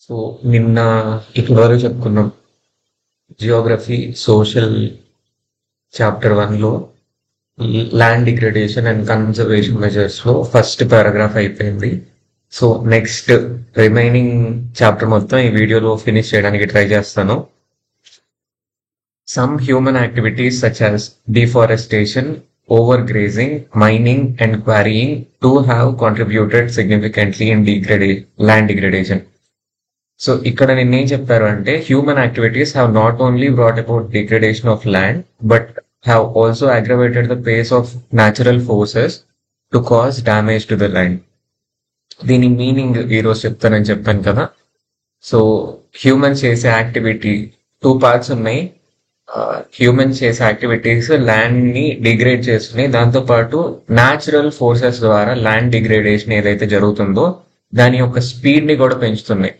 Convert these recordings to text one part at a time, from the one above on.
So నిన్న ఇప్పటి వరకు చెప్పుకున్నాం జియోగ్రఫీ సోషల్ చాప్టర్ 1లో land degradation and conservation measures లో ఫస్ట్ పారాగ్రాఫ్ అయిపోయింది. సో నెక్స్ట్ రిమైనింగ్ చాప్టర్ మొత్తం ఈ వీడియోలో ఫినిష్ చేయడానికి ట్రై చేస్తాను. Some human activities such as deforestation, overgrazing, mining and quarrying too have contributed significantly in land degradation. So ఇక్కడ నిన్నేం చెప్పారు అంటే human activities have not only brought about degradation of land but have also aggravated the face of natural forces to cause damage to the land. దీని meaning ఈరోజు చెప్తానని చెప్పాను కదా. So human చేసే యాక్టివిటీ 2 పార్ట్స్ ఉన్నాయి. హ్యూమన్ చేసే activities land ని degrade చేస్తున్నాయి, దాంతో పాటు న్యాచురల్ ఫోర్సెస్ ద్వారా ల్యాండ్ డిగ్రేడేషన్ ఏదైతే జరుగుతుందో దాని యొక్క స్పీడ్ ని కూడా పెంచుతున్నాయి.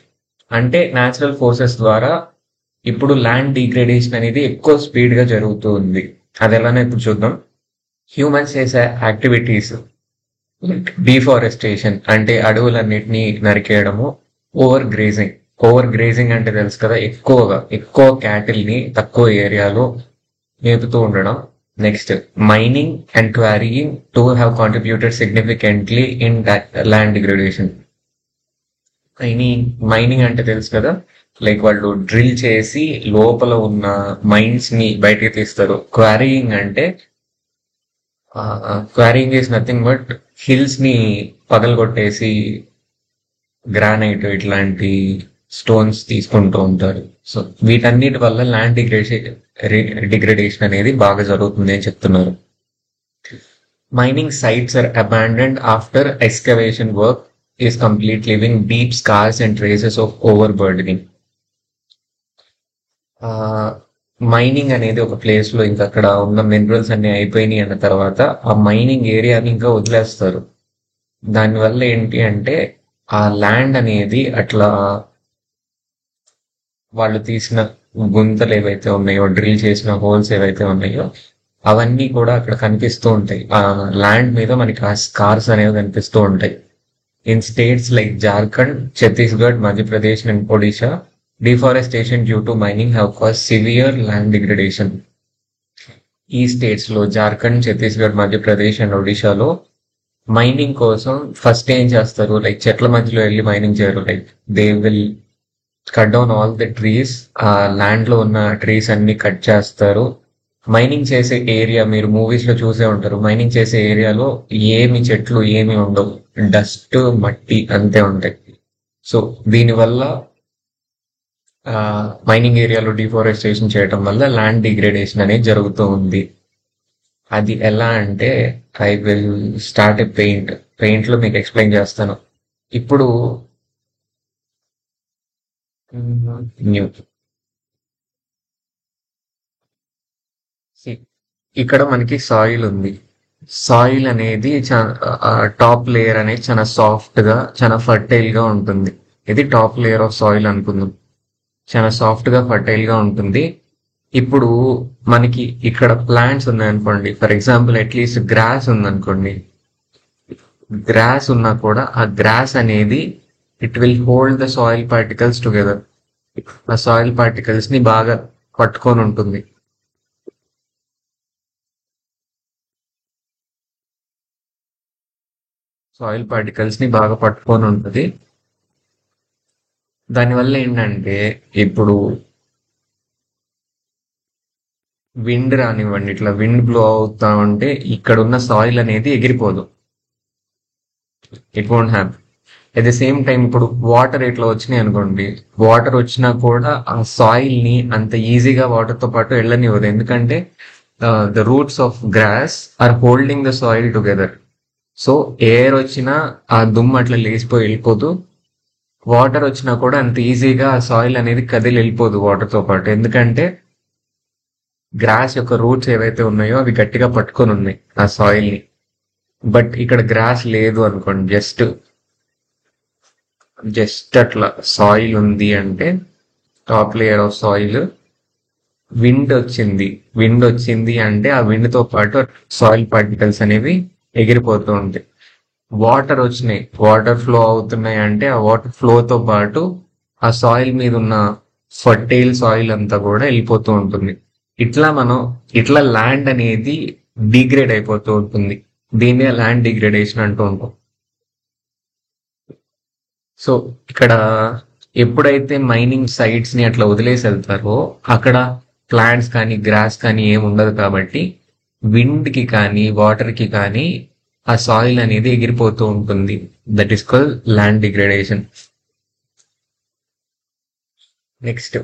అంటే న్యాచురల్ ఫోర్సెస్ ద్వారా ఇప్పుడు ల్యాండ్ డిగ్రేడేషన్ అనేది ఎక్కువ స్పీడ్ గా జరుగుతూ ఉంది. అది ఎలానో ఇప్పుడు చూద్దాం. హ్యూమన్స్ చేసే యాక్టివిటీస్ డిఫారెస్టేషన్ అంటే అడవులన్నిటినీ నరికేయడము, ఓవర్ గ్రేజింగ్ అంటే తెలుసు కదా, ఎక్కువ క్యాటిల్ ని తక్కువ ఏరియాలో మేపుతూ ఉండడం. Next mining and quarrying to have contributed significantly in land degradation. Mining అంటే తెలుసు కదా, లైక్ వాళ్ళు డ్రిల్ చేసి లోపల ఉన్న మైన్స్ ని బయటకి తీస్తారు. క్వారీయింగ్ అంటే quarrying is nothing but hills ని పగలగొట్టేసి గ్రానైట్ ఇట్లాంటి స్టోన్స్ తీసుకుంటూ ఉంటారు. సో వీటన్నిటి వల్ల ల్యాండ్ డిగ్రేడేషన్ అనేది బాగా జరుగుతుంది అని చెప్తున్నారు. Mining sites are abandoned after excavation work is complete, living deep scars and traces of overburdening. Mining అనేది ఒక ప్లేస్ లో ఇంకా అక్కడ ఉన్న మినరల్స్ అన్ని అయిపోయినాయి అన్న తర్వాత ఆ మైనింగ్ ఏరియాని ఇంకా వదిలేస్తారు. దానివల్ల ఏంటి అంటే ఆ ల్యాండ్ అనేది అట్లా వాళ్ళు తీసిన గుంతలు ఏవైతే ఉన్నాయో, డ్రిల్ చేసిన హోల్స్ ఏవైతే ఉన్నాయో అవన్నీ కూడా అక్కడ కనిపిస్తూ ఉంటాయి. ఆ ల్యాండ్ మీద మనకి ఆ స్కార్స్ అనేవి కనిపిస్తూ ఉంటాయి. In states like Jharkhand, Chhattisgarh, Madhya Pradesh and Odisha, deforestation due to mining have cause severe land degradation. ఈ స్టేట్స్ లో జార్ఖండ్, ఛత్తీస్గఢ్, మధ్యప్రదేశ్ అండ్ ఒడిషాలో మైనింగ్ కోసం ఫస్ట్ ఏం చేస్తారు, లైక్ చెట్ల మధ్యలో వెళ్ళి మైనింగ్ చేయరు. Like they will cut down all the trees. ఆ ల్యాండ్ లో ఉన్న ట్రీస్ అన్ని కట్ చేస్తారు. మైనింగ్ చేసే ఏరియా మీరు మూవీస్ లో చూసే ఉంటారు. మైనింగ్ చేసే ఏరియాలో ఏమి చెట్లు ఏమి ఉండవు, డస్ట్ మట్టి అంతే ఉంటాయి. సో దీనివల్ల మైనింగ్ ఏరియాలో డిఫారెస్టేషన్ చేయడం వల్ల ల్యాండ్ డిగ్రేడేషన్ అనేది జరుగుతూ ఉంది. అది ఎలా అంటే I will start a paint లో మీకు ఎక్స్ప్లెయిన్ చేస్తాను. ఇప్పుడు న్యూ ఇక్కడ మనకి సాయిల్ ఉంది. సాయిల్ అనేది టాప్ లేయర్ అనేది చాలా సాఫ్ట్ గా, చాలా ఫర్టైల్ గా ఉంటుంది. ఇది టాప్ లేయర్ ఆఫ్ సాయిల్ అనుకుందాం. చాలా సాఫ్ట్ గా, ఫర్టైల్ గా ఉంటుంది. ఇప్పుడు మనకి ఇక్కడ ప్లాంట్స్ ఉన్నాయనుకోండి, ఫర్ ఎగ్జాంపుల్ అట్లీస్ట్ గ్రాస్ ఉందనుకోండి. గ్రాస్ ఉన్నా కూడా ఆ గ్రాస్ అనేది it will hold the soil particles together. ఆ సాయిల్ పార్టికల్స్ ని బాగా పట్టుకొని ఉంటుంది. సాయిల్ పార్టికల్స్ ని బాగా పట్టుకొని ఉంటుంది. దానివల్ల ఏంటంటే ఇప్పుడు విండ్ రానివ్వండి, ఇట్లా విండ్ బ్లో అవుతా ఉంటే ఇక్కడ ఉన్న సాయిల్ అనేది ఎగిరిపోదు. It won't have. At the same time ఇప్పుడు వాటర్ ఇట్లా వచ్చినాయి అనుకోండి, వాటర్ వచ్చినా కూడా ఆ సాయిల్ ని అంత ఈజీగా వాటర్ తో పాటు వెళ్ళనివ్వదు. ఎందుకంటే the roots of grass are holding the soil together. So air వచ్చినా ఆ దుమ్ము అట్లా లేచిపోయి వెళ్ళిపోదు. వాటర్ వచ్చినా కూడా అంత ఈజీగా ఆ సాయిల్ అనేది కదిలి వెళ్ళిపోదు వాటర్ తో పాటు. ఎందుకంటే గ్రాస్ యొక్క రూట్స్ ఏవైతే ఉన్నాయో అవి గట్టిగా పట్టుకొని ఉన్నాయి ఆ సాయిల్ ని. బట్ ఇక్కడ గ్రాస్ లేదు అనుకోండి, జస్ట్ అట్లా సాయిల్ ఉంది అంటే top layer of soil, wind వచ్చింది అంటే ఆ విండ్ తో పాటు సాయిల్ పార్టికల్స్ అనేవి ఎగిరిపోతూ ఉంటాయి. వాటర్ వచ్చినాయి, వాటర్ ఫ్లో అవుతున్నాయి అంటే ఆ వాటర్ ఫ్లో తో పాటు ఆ సాయిల్ మీద ఉన్న ఫర్టైల్ సాయిల్ అంతా కూడా వెళ్ళిపోతూ ఉంటుంది. ఇట్లా ల్యాండ్ అనేది డిగ్రేడ్ అయిపోతూ ఉంటుంది. దీన్నే ల్యాండ్ డిగ్రేడేషన్ అంటూ ఉంటాం. సో ఇక్కడ ఎప్పుడైతే మైనింగ్ సైట్స్ ని అట్లా వదిలేసి వెళ్తారో అక్కడ ప్లాంట్స్ కానీ గ్రాస్ కానీ ఏమి ఉండదు కాబట్టి విండ్ కి కానీ వాటర్ కి కానీ ఆ సాయిల్ అనేది ఎగిరిపోతూ ఉంటుంది. That is called land degradation. Next,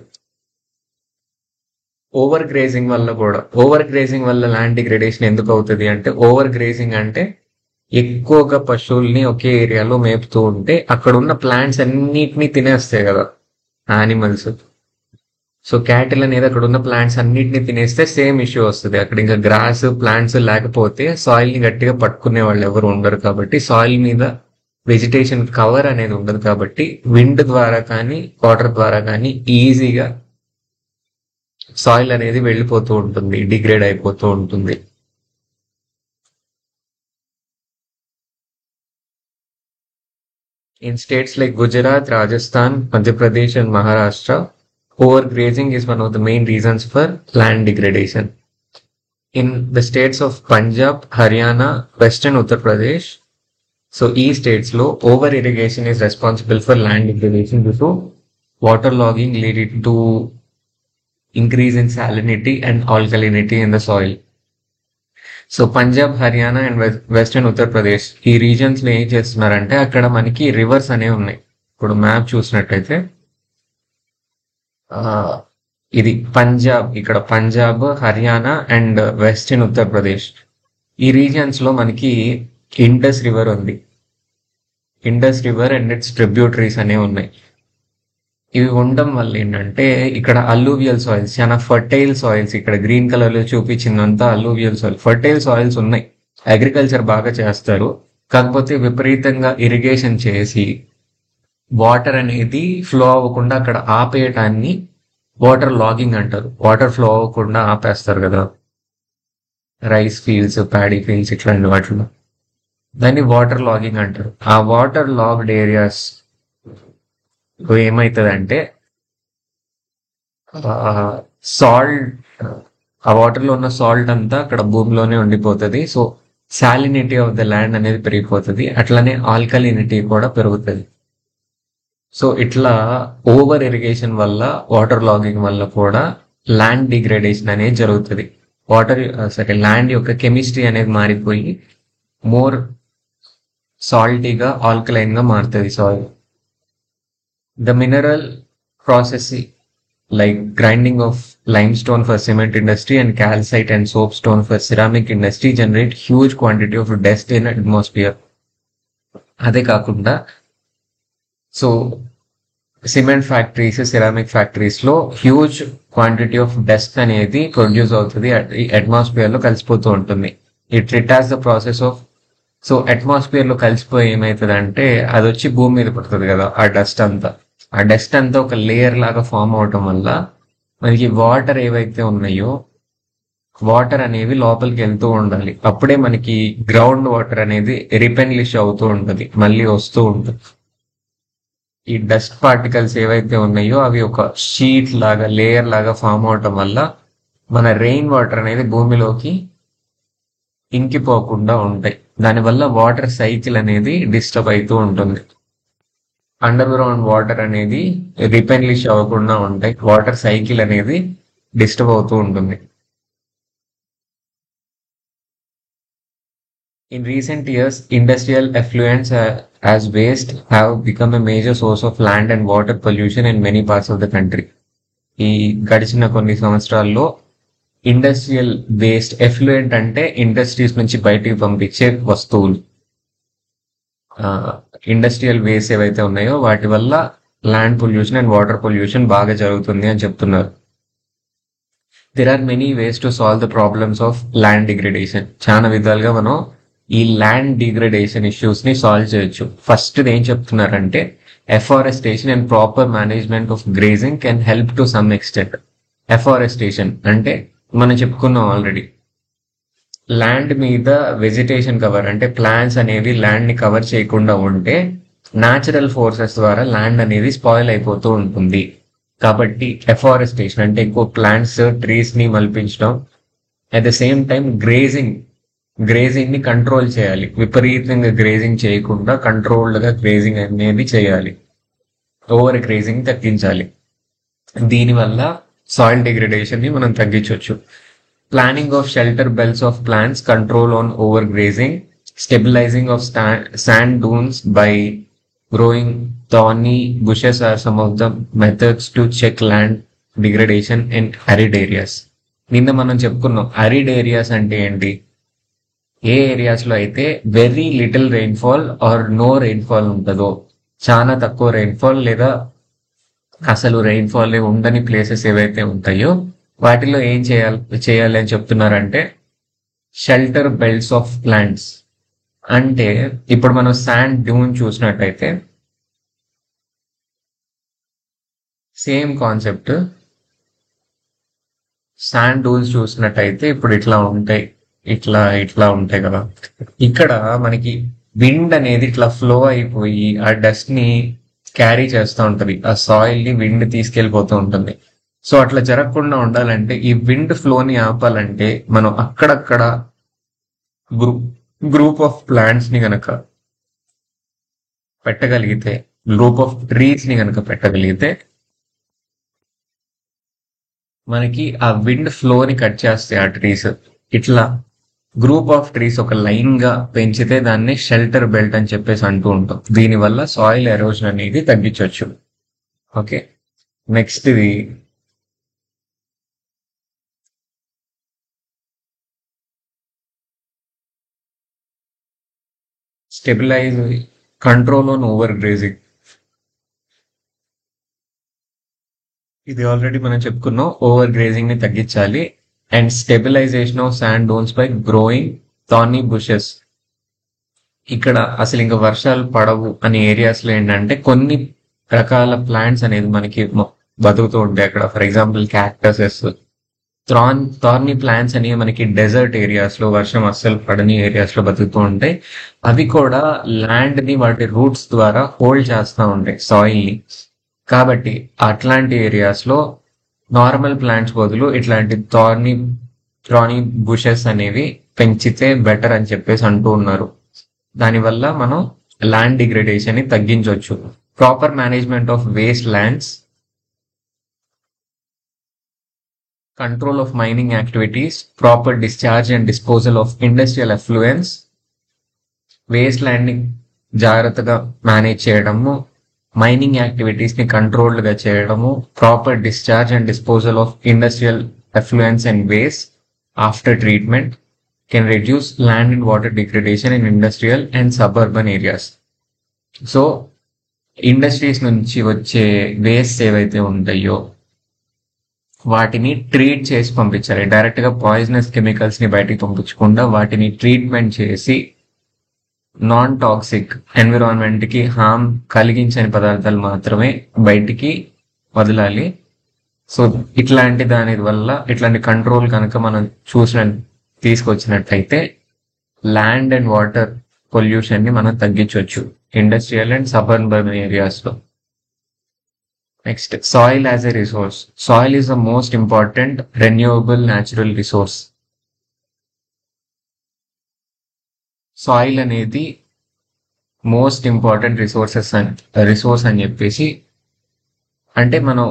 over grazing వల్ల ల్యాండ్ డిగ్రేడేషన్ ఎందుకు అవుతుంది అంటే, ఓవర్ గ్రేజింగ్ అంటే ఎక్కువగా పశువుల్ని ఒకే ఏరియాలో మేపుతూ ఉంటే అక్కడ ఉన్న ప్లాంట్స్ అన్నిటినీ తినేస్తాయి కదా యానిమల్స్. సో క్యాటిల్ అనేది అక్కడ ఉన్న ప్లాంట్స్ అన్నిటిని తినేస్తే సేమ్ ఇష్యూ వస్తుంది. అక్కడ ఇంకా గ్రాస్ ప్లాంట్స్ లేకపోతే సాయిల్ ని గట్టిగా పట్టుకునే వాళ్ళు ఎవరు ఉండరు కాబట్టి, సాయిల్ మీద వెజిటేషన్ కవర్ అనేది ఉండదు కాబట్టి విండ్ ద్వారా కానీ వాటర్ ద్వారా కానీ ఈజీగా సాయిల్ అనేది వెళ్ళిపోతూ ఉంటుంది, డిగ్రేడ్ అయిపోతూ ఉంటుంది. In states like Gujarat, Rajasthan, Madhya Pradesh, and Maharashtra, overgrazing is one of the main reasons for land degradation. In the states of Punjab, Haryana, Western Uttar Pradesh, so ఈ states లో over irrigation is responsible for land degradation due to water logging leading to increase in salinity and alkalinity in the soil. So Punjab, Haryana and western Uttar Pradesh ఈ reasons లో ఏం చేస్తున్నారంటే అక్కడ మనకి reverse అనేవి ఉన్నాయి. ఇప్పుడు మ్యాప్ చూసినట్టయితే ఇది ఇక్కడ పంజాబ్, హర్యానా అండ్ వెస్టర్న్ ఉత్తరప్రదేశ్ ఈ రీజియన్స్ లో మనకి ఇండస్ రివర్ ఉంది. Indus river and it's tributaries అనేవి ఉన్నాయి. ఇవి ఉండడం వల్ల ఏంటంటే ఇక్కడ అల్లూవియల్ సాయిల్స్, చాలా ఫర్టైల్ సాయిల్స్, ఇక్కడ గ్రీన్ కలర్ లో చూపించిందంతా అల్లూవియల్ సాయిల్, ఫర్టైల్ సాయిల్స్ ఉన్నాయి. అగ్రికల్చర్ బాగా చేస్తారు. కాకపోతే విపరీతంగా ఇరిగేషన్ చేసి వాటర్ అనేది ఫ్లో అవ్వకుండా అక్కడ ఆపేయటాన్ని వాటర్ లాగింగ్ అంటారు. వాటర్ ఫ్లో అవ్వకుండా ఆపేస్తారు కదా రైస్ ఫీల్డ్స్, ప్యాడీ ఫీల్డ్స్ ఇట్లాంటి వాటిలో, దాన్ని వాటర్ లాగింగ్ అంటారు. ఆ వాటర్ లాగ్డ్ ఏరియాస్ ఏమవుతుందంటే సాల్ట్, ఆ వాటర్ లో ఉన్న సాల్ట్ అంతా అక్కడ భూమిలోనే ఉండిపోతుంది. So salinity of the land అనేది పెరిగిపోతుంది, అట్లనే ఆల్కలినిటీ కూడా పెరుగుతుంది. సో ఇట్లా ఓవర్ ఇరిగేషన్ వల్ల, వాటర్ లాగింగ్ వల్ల కూడా ల్యాండ్ డిగ్రేడేషన్ అనేది జరుగుతుంది. ల్యాండ్ యొక్క కెమిస్ట్రీ అనేది మారిపోయి మోర్ సాల్టీగా, ఆల్కలైన్ గా మారుతుంది soil. The mineral processing like grinding of limestone for cement industry and calcite and soapstone for ceramic industry generate huge quantity of dust in atmosphere. అదే కాకుండా so cement factories, ceramic factories లో huge quantity of dust అనేది produce అవుతుంది, atmosphere లో కలిసిపోతూ ఉంటుంది. It has the process of, so atmosphere లో కలిసిపోయి ఏమవుతుంది అంటే అది వచ్చి భూమి మీద పడుతుంది కదా ఆ డస్ట్ అంతా. ఆ డస్ట్ అంతా ఒక లేయర్ లాగా ఫామ్ అవటం వల్ల మనకి వాటర్ ఏవైతే ఉన్నాయో వాటర్ అనేవి లోపలికి వెళ్తూ ఉండాలి. అప్పుడే మనకి గ్రౌండ్ వాటర్ అనేది రిపెన్లిష్ అవుతూ ఉంటుంది, మళ్ళీ వస్తూ ఉంటుంది. ఈ డస్ట్ పార్టికల్స్ ఏవైతే ఉన్నాయో అవి ఒక షీట్ లాగా, లేయర్ లాగా ఫామ్ అవటం వల్ల మన రెయిన్ వాటర్ అనేది భూమిలోకి ఇంకిపోకుండా ఉంటాయి. దానివల్ల వాటర్ సైకిల్ అనేది డిస్టర్బ్ అవుతూ ఉంటుంది. అండర్ గ్రౌండ్ వాటర్ అనేది రిపెన్లిష్ అవ్వకుండా ఉంటాయి, వాటర్ సైకిల్ అనేది డిస్టర్బ్ అవుతూ ఉంటుంది. In recent years, industrial effluents as waste have become a major source of land and water pollution in many parts of the country. ఈ గడిచిన కొన్ని సంవత్సరాల్లో ఇండస్ట్రియల్ వేస్ట్, ఎఫ్లూయెంట్ అంటే ఇండస్ట్రీస్ నుంచి బయటికి పంపించే వస్తువులు, ఇండస్ట్రియల్ వేస్ట్ ఏవైతే ఉన్నాయో వాటి వల్ల land pollution and water pollution బాగా జరుగుతుంది అని చెప్తున్నారు. There are many ways to solve the problems of land degradation. చాలా విధాలుగా మనం ఈ ల్యాండ్ డిగ్రేడేషన్ ఇష్యూస్ ని సాల్వ్ చేయొచ్చు. ఫస్ట్ ఏం చెప్తున్నారంటే afforestation and proper management of grazing can help to some extent. Afforestation అంటే మనం చెప్పుకున్నాం ఆల్రెడీ, ల్యాండ్ మీద వెజిటేషన్ కవర్ అంటే ప్లాంట్స్ అనేవి ల్యాండ్ ని కవర్ చేయకుండా ఉంటే న్యాచురల్ ఫోర్సెస్ ద్వారా ల్యాండ్ అనేది స్పాయిల్ అయిపోతూ ఉంటుంది. కాబట్టి ఎఫారెస్టేషన్ అంటే ఎక్కువ ప్లాంట్స్ ట్రీస్ ని మల్పించడం, at the same time grazing ని కంట్రోల్ చేయాలి. విపరీతంగా గ్రేజింగ్ చేయకుండా కంట్రోల్డ్ గా గ్రేజింగ్ అనేది చేయాలి. ఓవర్ గ్రేజింగ్ తగ్గించాలి. దీనివల్ల సాయిల్ డిగ్రేడేషన్ ని మనం తగ్గించవచ్చు. Planning of shelter belts of plants, control on over grazing, stabilising of sand dunes by growing thorny bushes are some of the methods to check land degradation in arid areas. నిన్న మనం చెప్పుకున్నాం arid areas అంటే ఏంటి. ఏ areas లో అయితే very little rainfall or no rainfall ఉంటుందో, చాలా తక్కువ రెయిన్ఫాల్ లేదా అసలు రెయిన్ఫాల్ ఉండని ప్లేసెస్ ఏవైతే ఉంటాయో వాటిలో ఏం చేయాలి అని చెప్తున్నారంటే షెల్టర్ బెల్ట్స్ ఆఫ్ ప్లాంట్స్. అంటే ఇప్పుడు మనం శాండ్ డ్యూన్ చూసినట్టయితే సేమ్ కాన్సెప్ట్. శాండ్ డూన్స్ చూసినట్టయితే ఇప్పుడు ఇట్లా ఉంటాయి, ఇట్లా ఉంటాయి కదా. ఇక్కడ మనకి విండ్ అనేది ఇట్లా ఫ్లో అయిపోయి ఆ డస్ట్ ని క్యారీ చేస్తూ ఉంటది, ఆ సాయిల్ ని విండ్ తీసుకెళ్లిపోతూ ఉంటుంది. సో అట్లా జరగకుండా ఉండాలంటే ఈ విండ్ ఫ్లోని ఆపాలంటే మనం అక్కడక్కడ గ్రూప్ ఆఫ్ ప్లాంట్స్ ని గనక పెట్టగలిగితే, గ్రూప్ ఆఫ్ ట్రీస్ ని గనక పెట్టగలిగితే మనకి ఆ విండ్ ఫ్లోని కట్ చేస్తాయి ఆ ట్రీస్. ఇట్లా గ్రూప్ ఆఫ్ ట్రీస్ ఒక లైన్ గా పెంచితే దాన్ని షెల్టర్ బెల్ట్ అని చెప్పేసి అంటూ ఉంటాం. దీనివల్ల సాయిల్ ఎరోజన్ అనేది తగ్గించవచ్చు. ఓకే, నెక్స్ట్ ఇది stabilize control on overgrazing. ఇది ఆల్రెడీ మనం చెప్పుకున్నాం, ఓవర్ గ్రేజింగ్ ని తగ్గించాలి. And stabilization of sand dunes by growing thorny bushes. ఇక్కడ అసలు ఇంకా వర్షాలు పడవు అనే ఏరియాస్ లో ఏంటంటే కొన్ని రకాల ప్లాంట్స్ అనేది మనకి బతుకుతూ ఉంటాయి అక్కడ. ఫర్ ఎగ్జాంపుల్ క్యాక్టసెస్, థార్నీ ప్లాంట్స్ అనేవి మనకి డెజర్ట్ ఏరియాస్ లో, వర్షం అస్సలు పడని ఏరియాస్ లో బతుకుతూ ఉంటాయి. అవి కూడా ల్యాండ్ ని వాటి రూట్స్ ద్వారా హోల్డ్ చేస్తూ ఉంటాయి సాయిల్ ని. కాబట్టి అట్లాంటి ఏరియాస్ లో నార్మల్ ప్లాంట్స్ బదులు ఇట్లాంటి థార్నీ బుషెస్ అనేవి పెంచితే బెటర్ అని చెప్పేసి అంటూ ఉన్నారు. దానివల్ల మనం ల్యాండ్ డిగ్రేడేషన్ ని తగ్గించవచ్చు. Proper management of waste lands, control of mining activities, proper discharge and disposal of industrial effluents, waste land ని జాగ్రత్తగా మేనేజ్ చేయడము, మైనింగ్ యాక్టివిటీస్ ని కంట్రోల్డ్ గా చేయడము, proper discharge and disposal of industrial effluents and waste after treatment can reduce land and water degradation in industrial and suburban areas. So industries నుంచి వచ్చే waste ఏవైతే ఉంటాయో వాటిని ట్రీట్ చేసి పంపించాలి. డైరెక్ట్ గా పాయిజనస్ కెమికల్స్ ని బయటికి పంపించకుండా వాటిని ట్రీట్మెంట్ చేసి నాన్ టాక్సిక్, ఎన్విరాన్మెంట్ కి హామ్ కలిగించని పదార్థాలు మాత్రమే బయటికి వదలాలి. సో ఇట్లాంటి దాని వల్ల ఇట్లాంటి కంట్రోల్ కనుక మనం తీసుకొచ్చినట్టయితే ల్యాండ్ అండ్ వాటర్ పొల్యూషన్ ని మనం తగ్గించవచ్చు ఇండస్ట్రియల్ అండ్ సబర్బన్ ఏరియాస్ లో. Next, soil as a resource. Soil is the most important renewable natural resource. Soil అనేది మోస్ట్ ఇంపార్టెంట్ రిసోర్స్ అని చెప్పేసి అంటే మనం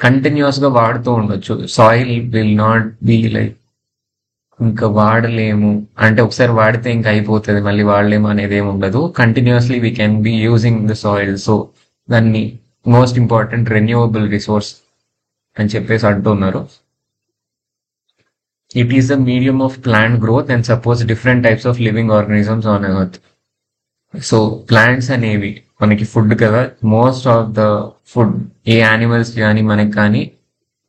కంటిన్యూస్ గా వాడుతూ ఉండొచ్చు. Soil will not be like ఇంకా వాడలేము అంటే ఒకసారి వాడితే ఇంకా అయిపోతుంది మళ్ళీ వాడలేము అనేది ఏమి ఉండదు. Continuously we can be using the soil. So దాన్ని మోస్ట్ ఇంపార్టెంట్ రెన్యూవబుల్ రిసోర్స్ అని చెప్పేసి అంటున్నారు. It is a medium of plant growth and supports different types of living organisms on earth. So plants అనేవి మనకి ఫుడ్ కదా, most of the food A animals కానీ మనకి కానీ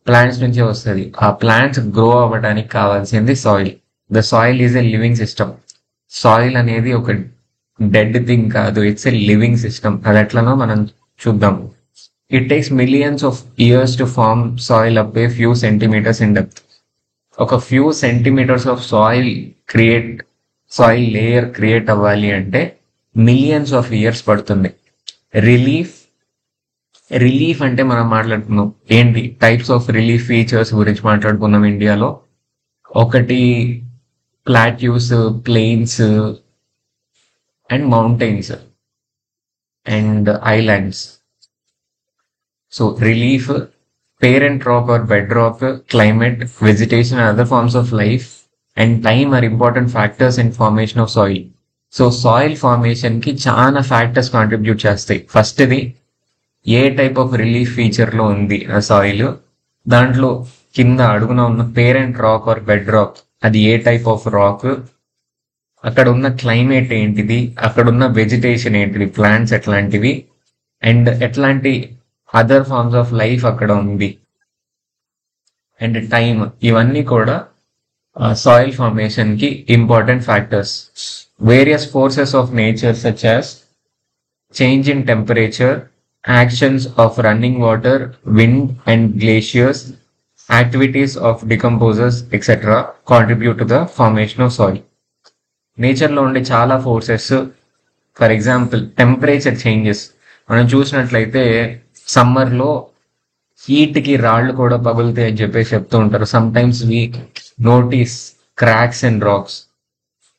ప్లాంట్స్ నుంచే వస్తుంది. ఆ ప్లాంట్స్ గ్రో అవ్వడానికి కావాల్సింది soil. The soil is a living system. Soil అనేది ఒక డెడ్ థింగ్ కాదు, ఇట్స్ ఎ లివింగ్ సిస్టమ్. అది ఎట్లనో మనం చూద్దాం. It takes millions of years to form soil up a few centimetres in depth. ఒక ఫ్యూ సెంటీమీటర్స్ ఆఫ్ సాయిల్ లేయర్ క్రియేట్ అవ్వాలి అంటే మిలియన్స్ ఆఫ్ ఇయర్స్ పడుతుంది. రిలీఫ్ రిలీఫ్ అంటే మనం మాట్లాడుకున్నాం ఏంటి టైప్స్ ఆఫ్ రిలీఫ్ ఫీచర్స్ గురించి మాట్లాడుకున్నాం ఇండియాలో. ఒకటి plateaus, plains and mountains and islands. So relief, parent rock or bedrock, climate, vegetation and other forms of life and time are important factors in formation of soil. So soil formation కి చాలా factors contribute చేస్తాయి. First ఇది ఏ type of relief feature లో ఉంది ఆ soil, దాంట్లో కింద అడుగున ఉన్న parent rock are bed rock అది ఏ టైప్ ఆఫ్ రాక్, అక్కడ ఉన్న క్లైమేట్ ఏంటిది, అక్కడ ఉన్న వెజిటేషన్ ఏంటిది, ప్లాంట్స్ ఎట్లాంటివి అండ్ ఎట్లాంటి అదర్ ఫార్మ్స్ ఆఫ్ లైఫ్ అక్కడ ఉంది అండ్ టైమ్, ఇవన్నీ కూడా సాయిల్ ఫార్మేషన్ కి important factors. Various forces of nature such as change in temperature, actions of running water, wind and glaciers, activities of decomposers etcetera contribute to the formation of soil. నేచర్లో ఉండే చాలా forces, for example temperature changes మనం చూసినట్లయితే సమ్మర్లో హీట్కి రాళ్ళు కూడా పగులుతాయి అని చెప్పేసి చెప్తూ ఉంటారు. Sometimes we notice cracks and rocks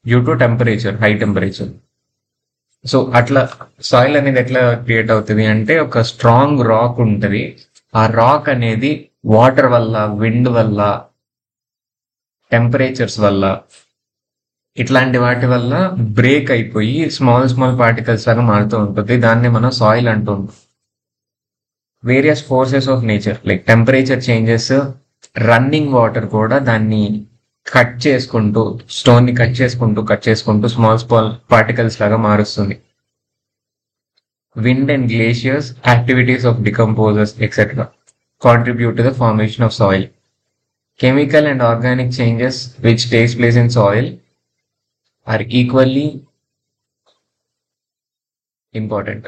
due to temperature, high temperature. So అట్లా సాయిల్ అనేది ఎట్లా క్రియేట్ అవుతుంది అంటే ఒక స్ట్రాంగ్ రాక్ ఉంటుంది, ఆ రాక్ అనేది వాటర్ వల్ల, విండ్ వల్ల, టెంపరేచర్స్ వల్ల, ఇట్లాంటి వాటి వల్ల బ్రేక్ అయిపోయి స్మాల్ స్మాల్ పార్టికల్స్ లాగా మారుతూ ఉంటుంది. దాన్ని మనం సాయిల్ అంటూ ఉంటాం. Various forces of nature like temperature changes, running water కూడా దాన్ని కట్ చేసుకుంటూ, స్టోన్ ని కట్ చేసుకుంటూ స్మాల్ స్మాల్ పార్టికల్స్ లాగా మారుస్తుంది. Wind and glaciers, activities of decomposers etcetera contribute to the formation of soil. Chemical and organic changes which takes place in soil are equally important.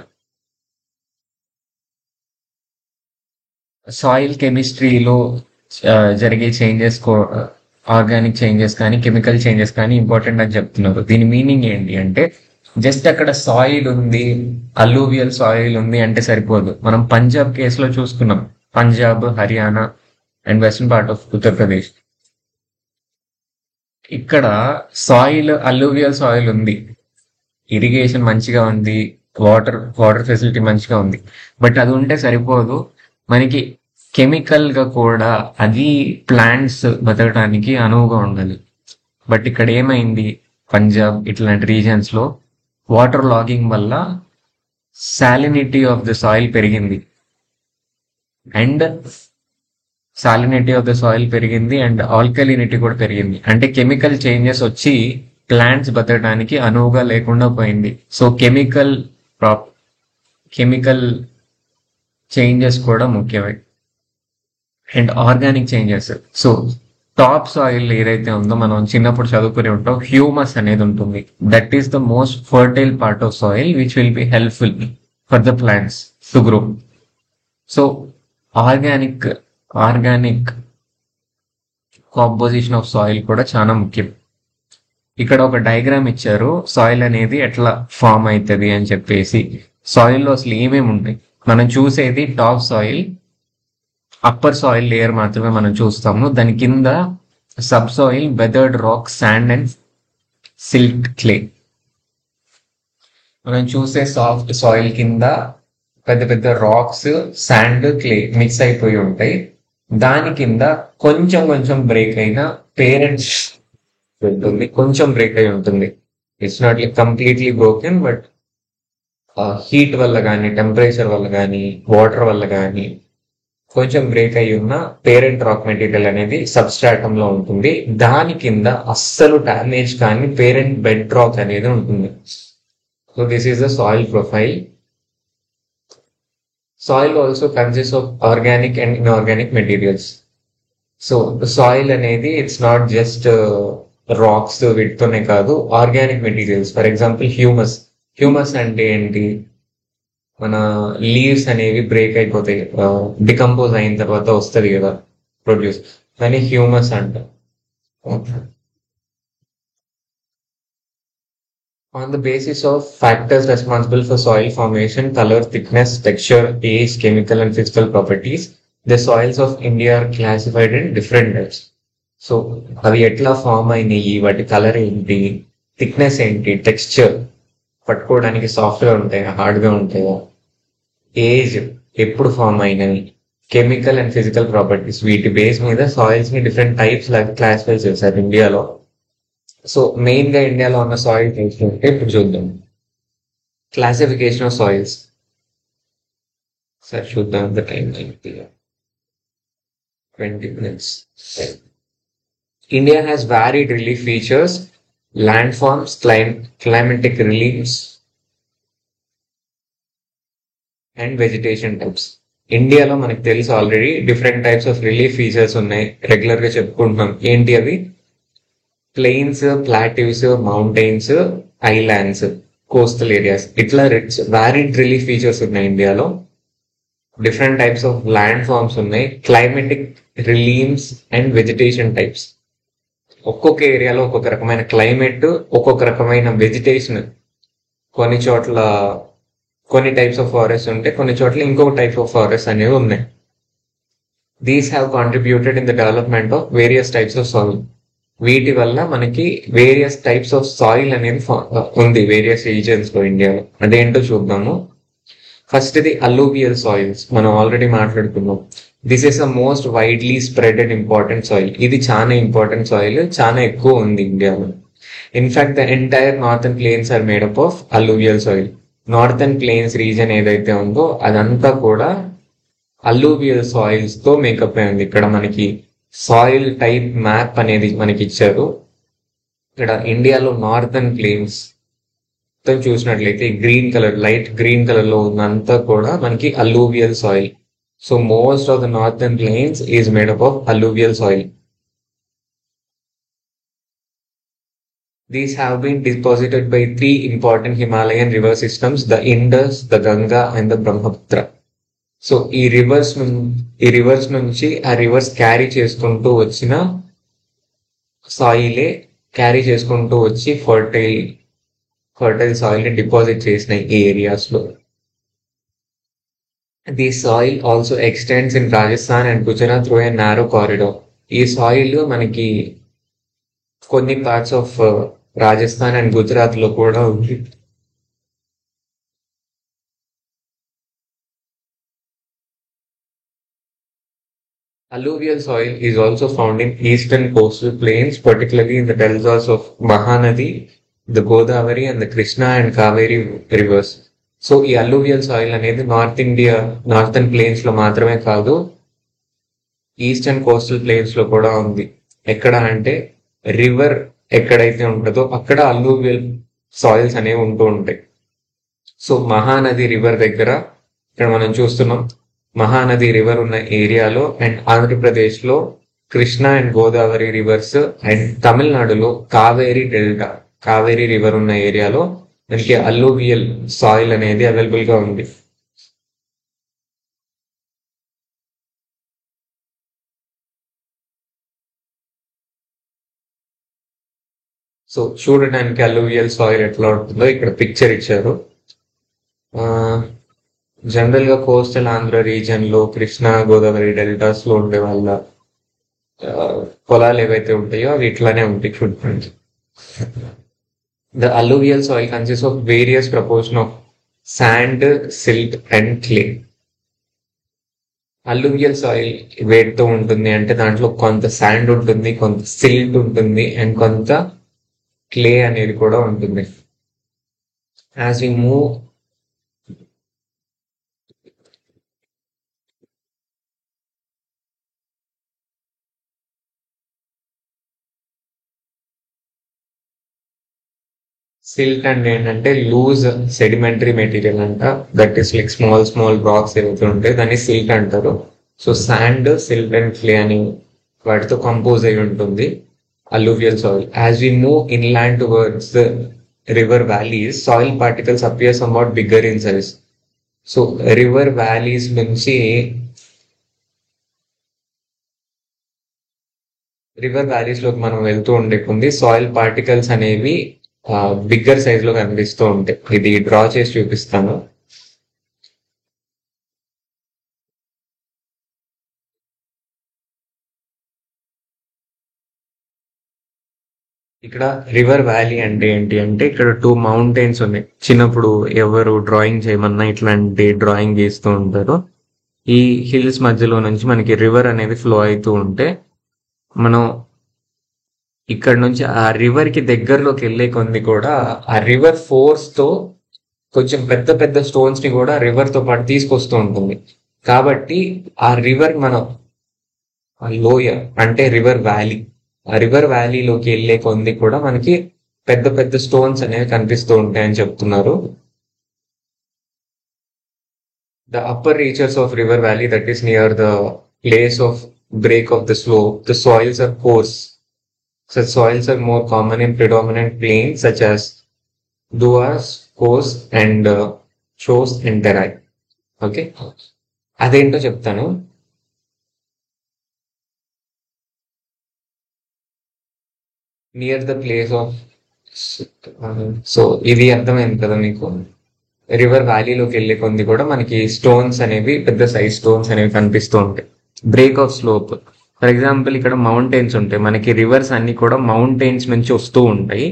Soil కెమిస్ట్రీలో జరిగే changes, organic changes కానీ chemical changes కానీ important అని చెప్తున్నారు. దీని meaning ఏంటి అంటే just అక్కడ సాయిల్ ఉంది, అలూవియల్ సాయిల్ ఉంది అంటే సరిపోదు. మనం పంజాబ్ కేసులో చూసుకున్నాం, Punjab, Haryana and western part of Uttar Pradesh. ఇక్కడ సాయిల్, అలూవియల్ సాయిల్ ఉంది, ఇరిగేషన్ మంచిగా ఉంది, వాటర్ ఫెసిలిటీ మంచిగా ఉంది, బట్ అది ఉంటే సరిపోదు. మనకి కెమికల్ గా కూడా అది ప్లాంట్స్ బతకడానికి అనువుగా ఉండాలి. బట్ ఇక్కడ ఏమైంది, పంజాబ్ ఇట్లాంటి రీజన్స్ లో వాటర్ లాగింగ్ వల్ల సాలినిటీ ఆఫ్ ద సాయిల్ పెరిగింది అండ్ ఆల్కలినిటీ కూడా పెరిగింది. అంటే కెమికల్ చేంజెస్ వచ్చి ప్లాంట్స్ బతకడానికి అనువుగా లేకుండా పోయింది. సో కెమికల్ చేంజెస్ కూడా ముఖ్యమే and organic changes. So top soil ఏదైతే ఉందో మనం చిన్నప్పుడు చదువుకుని ఉంటాం, హ్యూమస్ అనేది ఉంటుంది. That is the most fertile part of soil which will be helpful for the plants to grow. So organic composition of soil కూడా చాలా ముఖ్యం. ఇక్కడ ఒక డయాగ్రామ్ ఇచ్చారు, సాయిల్ అనేది ఎట్లా ఫామ్ అవుతుంది అని చెప్పేసి. సాయిల్లో అసలు ఏమేమి ఉంటాయి, మనం చూసేది top soil, upper soil layer మాత్రమే మనం చూస్తాము. దాని కింద sub soil, weathered rock, sand and silt clay. మనం చూసే సాఫ్ట్ సాయిల్ కింద పెద్ద పెద్ద రాక్స్, శాండ్, క్లే మిక్స్ అయిపోయి ఉంటాయి. దాని కింద కొంచెం బ్రేక్ అయిన పేరెంట్స్ ఉంటుంది, కొంచెం బ్రేక్ అయి ఉంటుంది. It's not like completely broken, but heat వల్ల కానీ, టెంపరేచర్ వల్ల కానీ, వాటర్ వల్ల కానీ కొంచెం బ్రేక్ అయి ఉన్న పేరెంట్ రాక్ మెటీరియల్ అనేది సబ్స్ట్రాటమ్ లో ఉంటుంది. దాని కింద అస్సలు డ్యామేజ్ కానీ పేరెంట్ బెడ్ రాక్ అనేది ఉంటుంది. So this is the soil profile. Soil also consist of organic and inorganic materials. So soil అనేది ఇట్స్ నాట్ జస్ట్ రాక్స్ వీటితోనే కాదు, organic materials. For example humus అంటే ఏంటి, మన లీవ్స్ అనేవి బ్రేక్ అయిపోతాయి, డికంపోజ్ అయిన తర్వాత వస్తుంది కదా ప్రొడ్యూస్, దాన్ని హ్యూమస్ అంట. On the basis of factors responsible for soil formation, color, thickness, texture, age, chemical and physical properties, the soils of India are classified in different types. So అవి ఎట్లా form అయినాయి, వాటి కలర్ ఏంటి, thickness ఏంటి, texture పట్టుకోవడానికి soft గా ఉంటాయా, hard గా ఉంటాయా, ఏజ్ ఎప్పుడు ఫామ్ అయినవి, కెమికల్ అండ్ ఫిజికల్ ప్రాపర్టీస్, వీటి బేస్ మీద సాయిల్స్ ని డిఫరెంట్ టైప్స్ లాగా క్లాసిఫై చేశారు ఇండియాలో. సో మెయిన్ గా ఇండియాలో ఉన్న సాయిల్ టైప్స్ అంటే ఇప్పుడు చూద్దాం. Classification of soils. సార్ చూద్దాం, the time 20 minutes. India has varied relief features, landforms, climatic reliefs, and vegetation types. ఇండియాలో మనకు తెలుసు already different types of relief features ఉన్నాయి, రెగ్యులర్ గా చెప్పుకుంటున్నాం. ఏంటి అవి? Plains, plateaus, mountains, islands, coastal areas, ఇట్లా వ్యారీడ్ రిలీఫ్ ఫీచర్స్ ఉన్నాయి ఇండియాలో. Different types of landforms ఉన్నాయి, climatic realms and vegetation types. ఒక్కొక్క ఏరియాలో ఒక్కొక్క రకమైన క్లైమేట్, ఒక్కొక్క రకమైన వెజిటేషన్. కొన్ని చోట్ల కొన్ని టైప్స్ ఆఫ్ ఫారెస్ట్ ఉంటే, కొన్ని చోట్ల ఇంకొక టైప్ ఆఫ్ ఫారెస్ట్ అనేవి ఉన్నాయి. These have contributed in the development of various types of soil. వీటి వల్ల మనకి వేరియస్ టైప్స్ ఆఫ్ సాయిల్ అనేది ఉంది వేరియస్ రీజన్స్ లో ఇండియాలో. అదేంటో చూద్దాము. ఫస్ట్ ఇది అల్లూవియల్ సాయిల్స్, మనం ఆల్రెడీ మాట్లాడుకున్నాం. This is a most widely spread and important soil. ఇది చాలా ఇంపార్టెంట్ సాయిల్, చాలా ఎక్కువ ఉంది ఇండియాలో. In fact the entire northern plains are made up of alluvial soil. Northern plains region ఏదైతే ఉందో అదంతా కూడా అల్లూవియల్ సాయిల్స్ తో మేకప్ అయింది. ఇక్కడ మనకి సాయిల్ టైప్ మ్యాప్ అనేది మనకి ఇచ్చారు. ఇక్కడ ఇండియాలో నార్థన్ ప్లేన్స్ చూసినట్లయితే green colour, light green colour లో ఉన్నంతా కూడా మనకి alluvial soil. So most of the northern plains is made up of alluvial soil. These have been deposited by three important Himalayan river systems, the Indus, the Ganga and the Brahmaputra. So ఈ reverse నుంచి ఆ reverse carry చేసుకుంటూ వచ్చిన సాయిలే carry చేసుకుంటూ వచ్చి fertile soil ని deposit చేసిన ఈ ఏరియాస్ లో. The soil also extends in Rajasthan and Gujarat through a narrow corridor. ఈ సాయిల్ మనకి కొన్ని parts of Rajasthan and Gujarat లో కూడా ఉంది. Alluvial soil is also found in eastern coastal plains, particularly in the deltas of Mahanadi, the Godavari and the Krishna and Kaveri rivers. So ఈ alluvial soil అనేది northern planes లో మాత్రమే కాదు, eastern coastal planes లో కూడా ఉంది. ఎక్కడ అంటే రివర్ ఎక్కడైతే ఉంటుందో అక్కడ అల్లూవియల్ సాయిల్స్ అనేవి ఉంటూ ఉంటాయి. సో మహానది రివర్ దగ్గర ఇక్కడ మనం చూస్తున్నాం, మహానది రివర్ ఉన్న ఏరియాలో అండ్ ఆంధ్రప్రదేశ్ లో Krishna and Godavari reverse and తమిళనాడులో కావేరీ రివర్ ఉన్న ఏరియాలో మనకి అల్లూవియల్ సాయిల్ అనేది అవైలబుల్ గా ఉంది. సో చూడడానికి అల్లూవియల్ సాయిల్ ఎట్లా ఉంటుందో ఇక్కడ పిక్చర్ ఇచ్చారు. జనరల్ గా కోస్టల్ ఆంధ్ర రీజన్ లో కృష్ణా గోదావరి డెల్టాస్ లో ఉండే వాళ్ళ పొలాలు ఏవైతే ఉంటాయో అవి ఇట్లానే ఉంటాయి చూడండి. The alluvial soil consist of various proportion of sand, silt and clay. Alluvial soil వేటితో ఉంటుంది అంటే దాంట్లో కొంత శాండ్ ఉంటుంది, కొంత సిల్ట్ ఉంటుంది అండ్ కొంత క్లే అనేది కూడా ఉంటుంది. As we move silt and ఏంటంటే లూజ్ సెడిమెంటరీ మెటీరియల్ అంట, that is like small rocks ఏవైతే ఉంటాయి దాన్ని సిల్ట్ అంటారు. So sand, silt and clay అని వాటితో కంపోజ్ అయి ఉంటుంది alluvial soil. As we move inland towards the river valleys, soil particles appear somewhat bigger in size. So river valleys నుంచి river valleys లోకి మనం వెళ్తూ ఉండే కొన్ని సాయిల్ పార్టికల్స్ అనేవి బిగ్గర్ సైజ్ లో కనిపిస్తూ ఉంటాయి. ఇది డ్రా చేసి చూపిస్తాను. ఇక్కడ రివర్ వ్యాలీ అంటే ఏంటి అంటే ఇక్కడ 2 మౌంటైన్స్ ఉన్నాయి. చిన్నప్పుడు ఎవరు డ్రాయింగ్ చేయమన్నా ఇట్లాంటి డ్రాయింగ్ గీస్తూ ఉంటారు. ఈ హిల్స్ మధ్యలో నుంచి మనకి రివర్ అనేది ఫ్లో అవుతూ ఉంటే మనం ఇక్కడ నుంచి ఆ రివర్ కి దగ్గరలోకి వెళ్లే కొంది కూడా ఆ రివర్ ఫోర్స్ తో కొంచెం పెద్ద పెద్ద స్టోన్స్ ని కూడా రివర్ తో పాటు తీసుకొస్తూ ఉంటుంది. కాబట్టి ఆ రివర్ మనం ఆ లోయ అంటే రివర్ వ్యాలీ, ఆ రివర్ వ్యాలీలోకి వెళ్లే కొంది కూడా మనకి పెద్ద పెద్ద స్టోన్స్ అనేవి కనిపిస్తూ ఉంటాయని చెప్తున్నారు. The upper reaches of river valley, that is near the place of break of the slope, the soils are coarse. Such soils are more common in predominant plains such as duars, coarse and chos and terai. Okay, అదేంటో చెప్తాను. Near the place of, so ఇది అర్థమైంది కదా మీకు. River వ్యాలీలోకి వెళ్ళే కొంది కూడా మనకి స్టోన్స్ అనేవి పెద్ద సైజ్ స్టోన్స్ అనేవి కనిపిస్తూ ఉంటాయి. Break of slope, for example ఇక్కడ మౌంటైన్స్ ఉంటాయి. మనకి రివర్స్ అన్ని కూడా మౌంటైన్స్ నుంచి వస్తూ ఉంటాయి.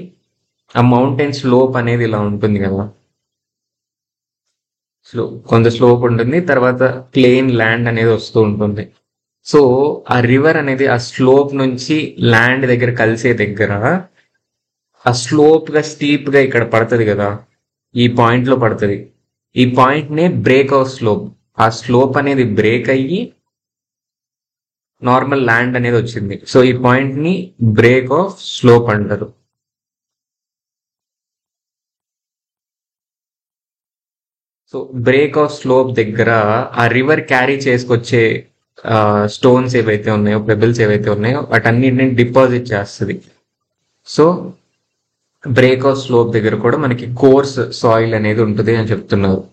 ఆ మౌంటైన్ స్లోప్ అనేది ఇలా ఉంటుంది కదా, కొంత స్లోప్ ఉంటుంది, తర్వాత ప్లేన్ ల్యాండ్ అనేది వస్తూ ఉంటుంది. సో ఆ రివర్ అనేది ఆ స్లోప్ నుంచి ల్యాండ్ దగ్గర కలిసే దగ్గర ఆ స్లోప్ గా స్టీప్ గా ఇక్కడ పడుతుంది కదా, ఈ పాయింట్ లో పడుతుంది. ఈ పాయింట్ నే బ్రేక్ ఆఫ్ స్లోప్. ఆ స్లోప్ అనేది బ్రేక్ అయ్యి నార్మల్ ల్యాండ్ అనేది వచ్చింది. సో ఈ పాయింట్ ని బ్రేక్ ఆఫ్ స్లోప్ అంటారు. సో బ్రేక్ ఆఫ్ స్లోప్ దగ్గర ఆ రివర్ క్యారీ చేసుకొచ్చే స్టోన్స్ ఏవైతే ఉన్నాయో, పెబుల్స్ ఏవైతే ఉన్నాయో వాటన్నిటిని డిపాజిట్ చేస్తుంది. సో బ్రేక్ ఆఫ్ స్లోప్ దగ్గర కూడా మనకి కోర్స్ సాయిల్ అనేది ఉంటుంది అని చెప్తున్నారు.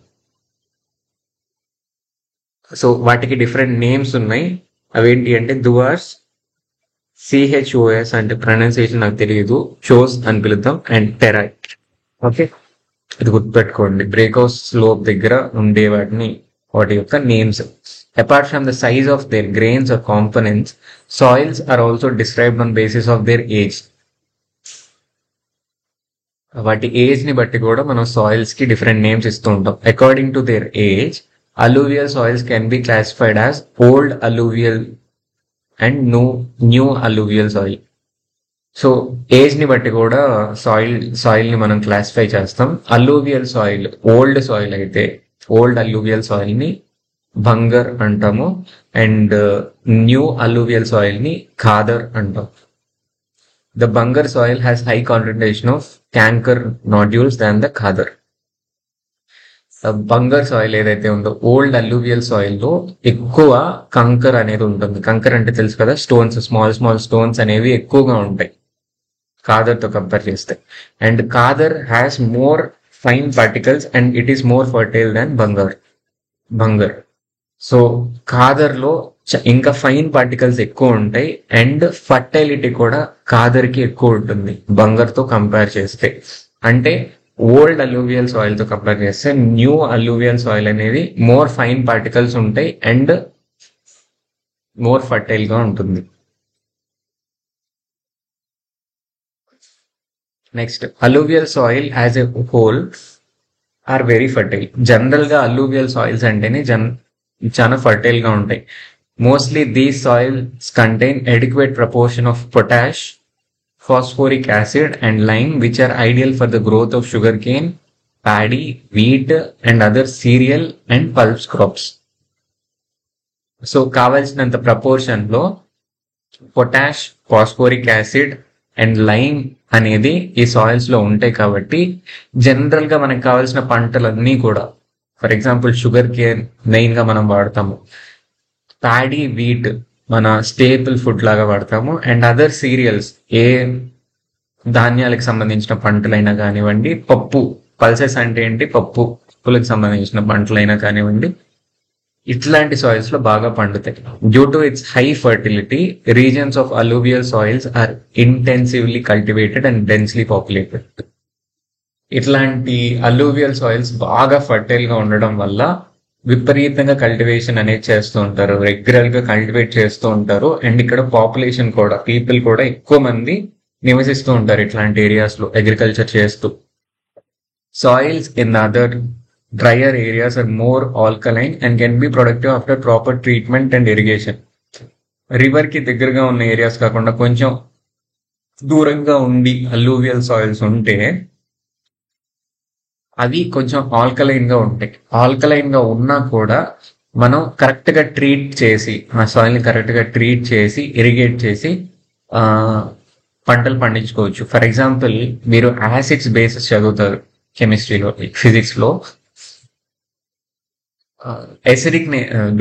సో వాటికి డిఫరెంట్ నేమ్స్ ఉన్నాయి. అవేంటి అంటే దువార్స్, CHOS అంటే ప్రొనౌన్సియేషన్ నాకు తెలియదు, చోస్ అని పిలుద్దాం, అండ్ టెరాయ్. ఓకే, ఇది గుర్తుపెట్టుకోండి. బ్రేక్ ఆఫ్ స్లోప్ దగ్గర ఉండే వాటి యొక్క names. Apart from the size of their grains or components, soils are also described on basis of their age. వాటి ఏజ్ ని బట్టి కూడా మనం సాయిల్స్ కి డిఫరెంట్ నేమ్స్ ఇస్తూ ఉంటాం. According to their age, alluvial soils can be classified as old alluvial and new alluvial soil. So age ని బట్టి కూడా సాయిల్ ని మనం క్లాసిఫై చేస్తాం. అల్లూవియల్ సాయిల్ ఓల్డ్ సాయిల్ అయితే ఓల్డ్ అల్లూవియల్ సాయిల్ ని బంగర్ అంటాము, అండ్ న్యూ అల్లూవియల్ సాయిల్ ని ఖాదర్ అంటాం. The bangar soil has high concentration of kankar nodules than the khadar. Bangar soil ఏదైతే ఉందో ఓల్డ్ అల్లూవియల్ సాయిల్ లో ఎక్కువ కంకర్ అనేది ఉంటుంది. కంకర్ అంటే తెలుసు కదా, స్టోన్స్, స్మాల్ స్మాల్ స్టోన్స్ అనేవి ఎక్కువగా ఉంటాయి ఖాదర్ తో కంపేర్ చేస్తే. And khadar has more fine particles and it is more fertile than bangar. So khadar లో ఇంకా ఫైన్ పార్టికల్స్ ఎక్కువ ఉంటాయి అండ్ ఫర్టైలిటీ కూడా ఖాదర్ కి ఎక్కువ ఉంటుంది బంగర్ తో కంపేర్ చేస్తే. అంటే ఓల్డ్ అల్లూవియల్ సాయిల్ తో కంపేర్ చేస్తే న్యూ అల్లూవియల్ సాయిల్ అనేది మోర్ ఫైన్ పార్టికల్స్ ఉంటాయి అండ్ మోర్ ఫర్టైల్ గా ఉంటుంది. Next, alluvial soil as a whole are very fertile. General గా అల్లూవియల్ సాయిల్స్ అంటేనే చాలా ఫర్టైల్ గా ఉంటాయి. Mostly these soils contain adequate proportion of potash, phosphoric acid and lime which are ideal for the growth of sugarcane, paddy, wheat and other cereal and pulse crops. So కావాల్సినంత proportion లో potash, phosphoric acid and lime అనేది ఈ soils లో ఉంటాయి. కాబట్టి general గా మనకు కావాల్సిన పంటలన్నీ కూడా, for example sugar cane main గా మనం వాడతాము, ప్యాడీ, వీట్ మన స్టేపుల్ ఫుడ్ లాగా వాడతాము, అండ్ అదర్ సీరియల్స్ ఏ ధాన్యాలకు సంబంధించిన పంటలైనా కానివ్వండి, పప్పు, పల్సెస్ అంటే ఏంటి, పప్పులకు సంబంధించిన పంటలైనా కానివ్వండి, ఇట్లాంటి సాయిల్స్ లో బాగా పండుతాయి. Due to its high fertility, regions of alluvial soils are intensively cultivated and densely populated. ఇట్లాంటి అలూవియల్ సాయిల్స్ బాగా ఫర్టైల్ గా ఉండడం వల్ల విపరీతంగా కల్టివేషన్ అనేది చేస్తూ ఉంటారు, రెగ్యులర్ గా కల్టివేట్ చేస్తూ ఉంటారు. అండ్ ఇక్కడ పాపులేషన్ కూడా, పీపుల్ కూడా ఎక్కువ మంది నివసిస్తూ ఉంటారు ఇట్లాంటి ఏరియాస్ లో అగ్రికల్చర్ చేస్తూ. Soils in other drier areas are more alkaline and can be productive after proper treatment and irrigation. River కి దగ్గరగా ఉన్న ఏరియాస్ కాకుండా కొంచెం దూరంగా ఉండి అల్లూవియల్ సాయిల్స్ ఉంటే అవి కొంచెం ఆల్కలైన్ గా ఉంటాయి. ఆల్కలైన్ గా ఉన్నా కూడా మనం కరెక్ట్ గా ట్రీట్ చేసి, ఆ సాయిల్ ని కరెక్ట్ గా ట్రీట్ చేసి ఇరిగేట్ చేసి ఆ పంటలు పండించుకోవచ్చు. ఫర్ ఎగ్జాంపుల్, మీరు యాసిడ్స్ బేసెస్ చదువుతారు కెమిస్ట్రీలో, ఫిజిక్స్ లో. ఎసిడిక్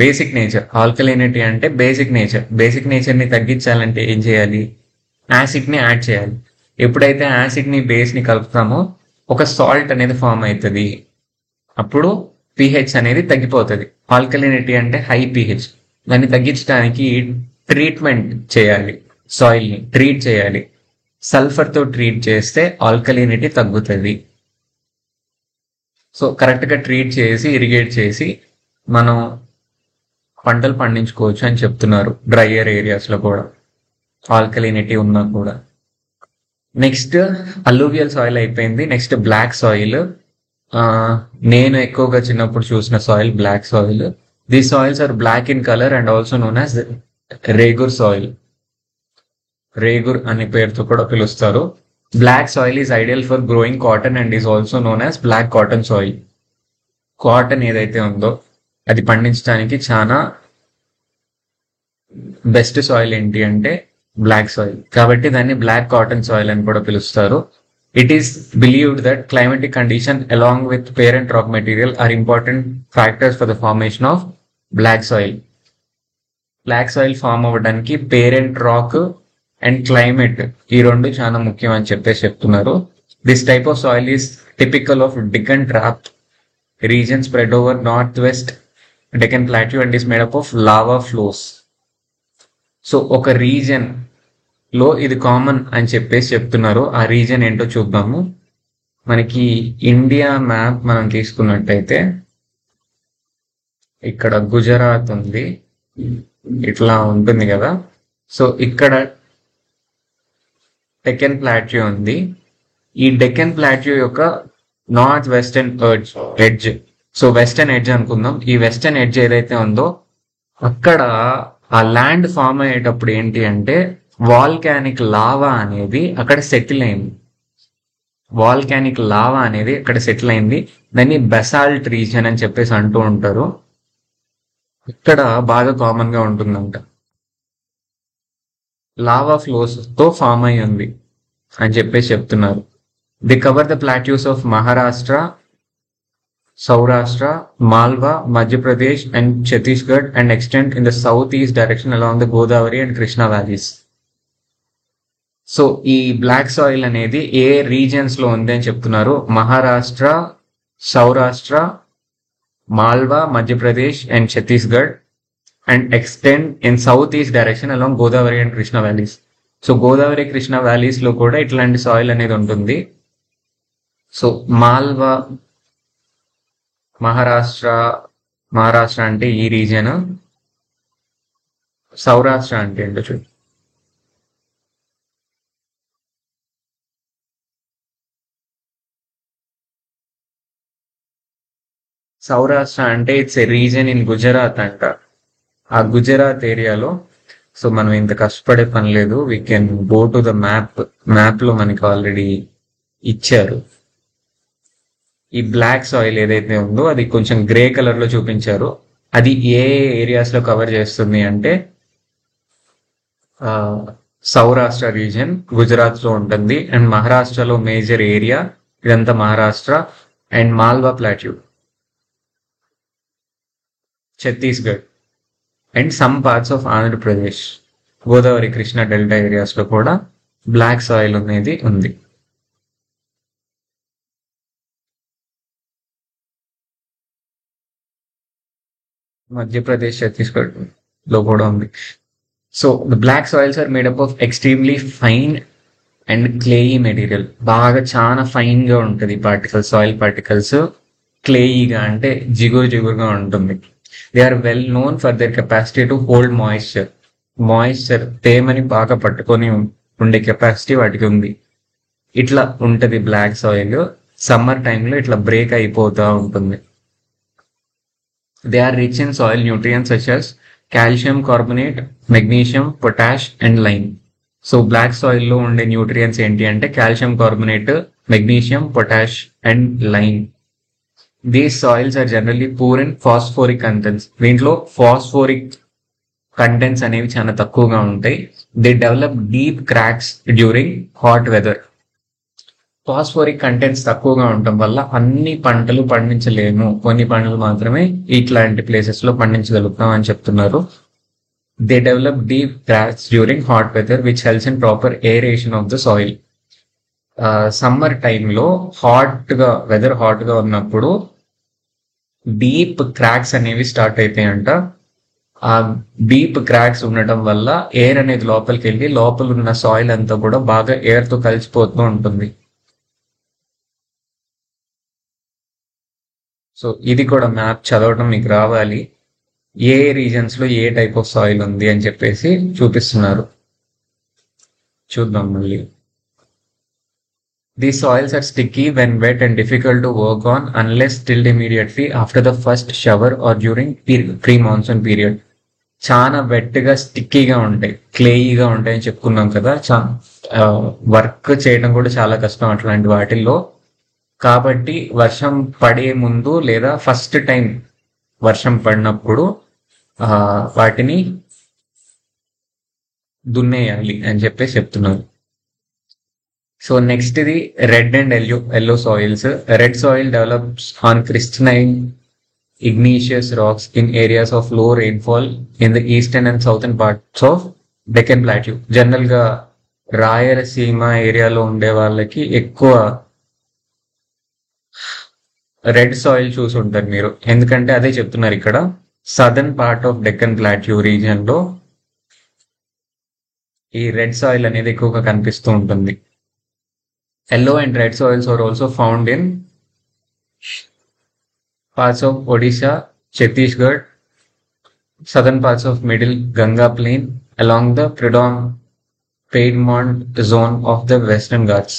బేసిక్ నేచర్, ఆల్కలైనిటీ అంటే బేసిక్ నేచర్. బేసిక్ నేచర్ ని తగ్గించాలంటే ఏం చేయాలి? యాసిడ్ ని యాడ్ చేయాలి. ఎప్పుడైతే యాసిడ్ ని బేస్ ని కలుపుతామో ఒక సాల్ట్ అనేది ఫామ్ అవుతుంది. అప్పుడు పిహెచ్ అనేది తగ్గిపోతుంది. ఆల్కలైనిటీ అంటే హై పిహెచ్. దాన్ని తగ్గించడానికి ట్రీట్మెంట్ చేయాలి, సాయిల్ ని ట్రీట్ చేయాలి. సల్ఫర్ తో ట్రీట్ చేస్తే ఆల్కలైనిటీ తగ్గుతుంది. సో కరెక్ట్ గా ట్రీట్ చేసి ఇరిగేట్ చేసి మనం పంటలు పండించుకోవచ్చు అని చెప్తున్నారు, డ్రైయర్ ఏరియాస్ లో కూడా ఆల్కలినిటీ ఉన్నా కూడా. నెక్స్ట్ అల్లూవియల్ సాయిల్ అయిపోయింది. Next black soil. నేను ఎక్కువగా చిన్నప్పుడు చూసిన soil black soil. These soils are black in colour and also known as regur soil. Regur అనే పేరుతో కూడా పిలుస్తారు. Black soil is ideal for growing cotton and is also known as black cotton soil. Cotton ఏదైతే ఉందో అది పండించడానికి చాలా బెస్ట్ సాయిల్ ఏంటి అంటే బ్లాక్ సాయిల్. కాబట్టి దాన్ని బ్లాక్ కాటన్ సాయిల్ అని కూడా పిలుస్తారు. It is believed that climatic condition along with parent rock material are important factors for the formation of black soil. Black soil form అవ్వడానికి పేరెంట్ రాక్ అండ్ క్లైమేట్, ఈ రెండు చాలా ముఖ్యం అని చెప్తున్నారు. This type of soil is typical of Deccan trap region spread over northwest Deccan Plateau and is made up of lava flows. So ఒక reason లో ఇది కామన్ అని చెప్తున్నారు. ఆ రీజన్ ఏంటో చూద్దాము. మనకి ఇండియా మ్యాప్ మనం తీసుకున్నట్టయితే ఇక్కడ గుజరాత్ ఉంది, ఇట్లా ఉంటుంది కదా. సో ఇక్కడ డెక్కన్ ప్లాట్యూ ఉంది. ఈ డెక్కన్ ప్లాట్యూ యొక్క north western edge, so western edge అనుకుందాం. ఈ వెస్టర్న్ ఎడ్జ్ ఏదైతే ఉందో అక్కడ ఆ ల్యాండ్ ఫామ్ అయ్యేటప్పుడు ఏంటి అంటే వాల్కానిక్ లావా అనేది అక్కడ సెటిల్ అయింది. వాల్కానిక్ లావా అనేది అక్కడ సెటిల్ అయింది. దాన్ని బెసాల్ట్ రీజన్ అని చెప్పేసి అంటూ ఉంటారు. ఇక్కడ బాగా కామన్ గా ఉంటుందంట. లావా ఫ్లోస్ తో ఫామ్ అయి ఉంది అని చెప్పేసి చెప్తున్నారు. They cover the plateaus of Maharashtra, Saurashtra, Malwa, Madhya Pradesh and Chhattisgarh and extend in the southeast direction along the Godavari and Krishna valleys. So ఈ బ్లాక్ సాయిల్ అనేది ఏ రీజన్స్ లో ఉంది అని చెప్తున్నారు. Maharashtra, Saurashtra, Malwa, Madhya Pradesh and Chhattisgarh and extend in south east direction along Godavari and Krishna valleys. So Godavari Krishna valleys లో కూడా ఇట్లాంటి soil అనేది ఉంటుంది. సో మాల్వా, మహారాష్ట్ర అంటే ఈ రీజన్, సౌరాష్ట్ర అంటే ఏంటో చూడు. సౌరాష్ట్ర అంటే it's a reason in Gujarat అంట. ఆ గుజరాత్ ఏరియాలో, సో మనం ఇంత కష్టపడే పని లేదు, we can go to the map లో మనకి ఆల్రెడీ ఇచ్చారు. ఈ బ్లాక్ సాయిల్ ఏదైతే ఉందో అది కొంచెం గ్రే కలర్ లో చూపించారు. అది ఏ ఏరియాస్ లో కవర్ చేస్తుంది అంటే సౌరాష్ట్ర రీజన్ గుజరాత్ లో ఉంటుంది. అండ్ మహారాష్ట్రలో మేజర్ ఏరియా ఇదంతా Maharashtra. And Malwa plateau, Chhattisgarh and some parts of Andhra Pradesh, Godavari Krishna delta areas లో కూడా బ్లాక్ సాయిల్ అనేది ఉంది. మధ్యప్రదేశ్, ఛత్తీస్గఢ్ లో కూడా ఉంది. So the black soils are made up of extremely fine and clayey material, బాగా చాలా ఫైన్ గా ఉంటుంది పార్టికల్స్, సాయిల్ పార్టికల్స్ క్లేయిగా అంటే జిగురు జిగురుగా ఉంటుంది. They are well known for their capacity to hold moisture. Moisture తేమని బాగా పట్టుకొని ఉండే కెపాసిటీ వాటికి ఉంది. ఇట్లా ఉంటది బ్లాక్ సాయిల్. సమ్మర్ టైంలో ఇట్లా బ్రేక్ అయిపోతూ ఉంటుంది. They are rich in soil nutrients such as calcium carbonate, magnesium, potash and lime. So black soil లో ఉండే న్యూట్రియంట్స్ ఏంటి అంటే calcium carbonate, magnesium, potash and lime. These soils are generally poor in phosphoric contents. దీంట్లో phosphoric contents అనేవి చాలా తక్కువగా ఉంటాయి. They develop deep cracks during hot weather. Phosphoric contents తక్కువగా ఉండటం వల్ల అన్ని పంటలు పండించలేము, కొన్ని పంటలు మాత్రమే ఇట్లాంటి ప్లేసెస్ లో పండించగలుగుతాం అని చెప్తున్నారు. They develop deep cracks during hot weather which helps in proper aeration of the soil. Summer టైంలో వెదర్ హాట్ గా ఉన్నప్పుడు డీప్ క్రాక్స్ అనేవి స్టార్ట్ అవుతాయంట. ఆ డీప్ క్రాక్స్ ఉండటం వల్ల ఎయిర్ అనేది లోపలికి వెళ్ళి లోపల ఉన్న సాయిల్ అంతా కూడా బాగా ఎయిర్ తో కలిసిపోతూ ఉంటుంది. సో ఇది కూడా మ్యాప్ చదవడం మీకు రావాలి. ఏ రీజన్స్ లో ఏ టైప్ ఆఫ్ సాయిల్ ఉంది అని చెప్పేసి చూపిస్తున్నారు. చూద్దాం మళ్ళీ. These soils are sticky when wet and difficult to work on unless tilled immediately after the first shower or during pre-monsoon period. చాలా వెట్గా స్టిక్కీగా ఉంటాయి, క్లేయిగా ఉంటాయి అని చెప్పుకున్నాం కదా. వర్క్ చేయడం కూడా చాలా కష్టం అట్లాంటి వాటిల్లో. కాబట్టి వర్షం పడే ముందు లేదా ఫస్ట్ టైం వర్షం పడినప్పుడు వాటిని దున్నేయాలి అని చెప్పేసి చెప్తున్నారు. సో నెక్స్ట్ ఇది red and yellow soils. Red soil develops on crystalline igneous rocks in areas of low rainfall in the eastern and southern parts of Deccan Plateau. General గా రాయలసీమ ఏరియాలో ఉండే వాళ్ళకి ఎక్కువ రెడ్ సాయిల్ చూసి ఉంటారు మీరు, ఎందుకంటే అదే చెప్తున్నారు ఇక్కడ. Southern part of Deccan plateau region లో ఈ రెడ్ సాయిల్ అనేది ఎక్కువగా కనిపిస్తూ ఉంటుంది. Yellow and red soils are also found in parts of Odisha, Chhattisgarh, southern parts of middle Ganga plain along the Piedmont zone of the Western Ghats.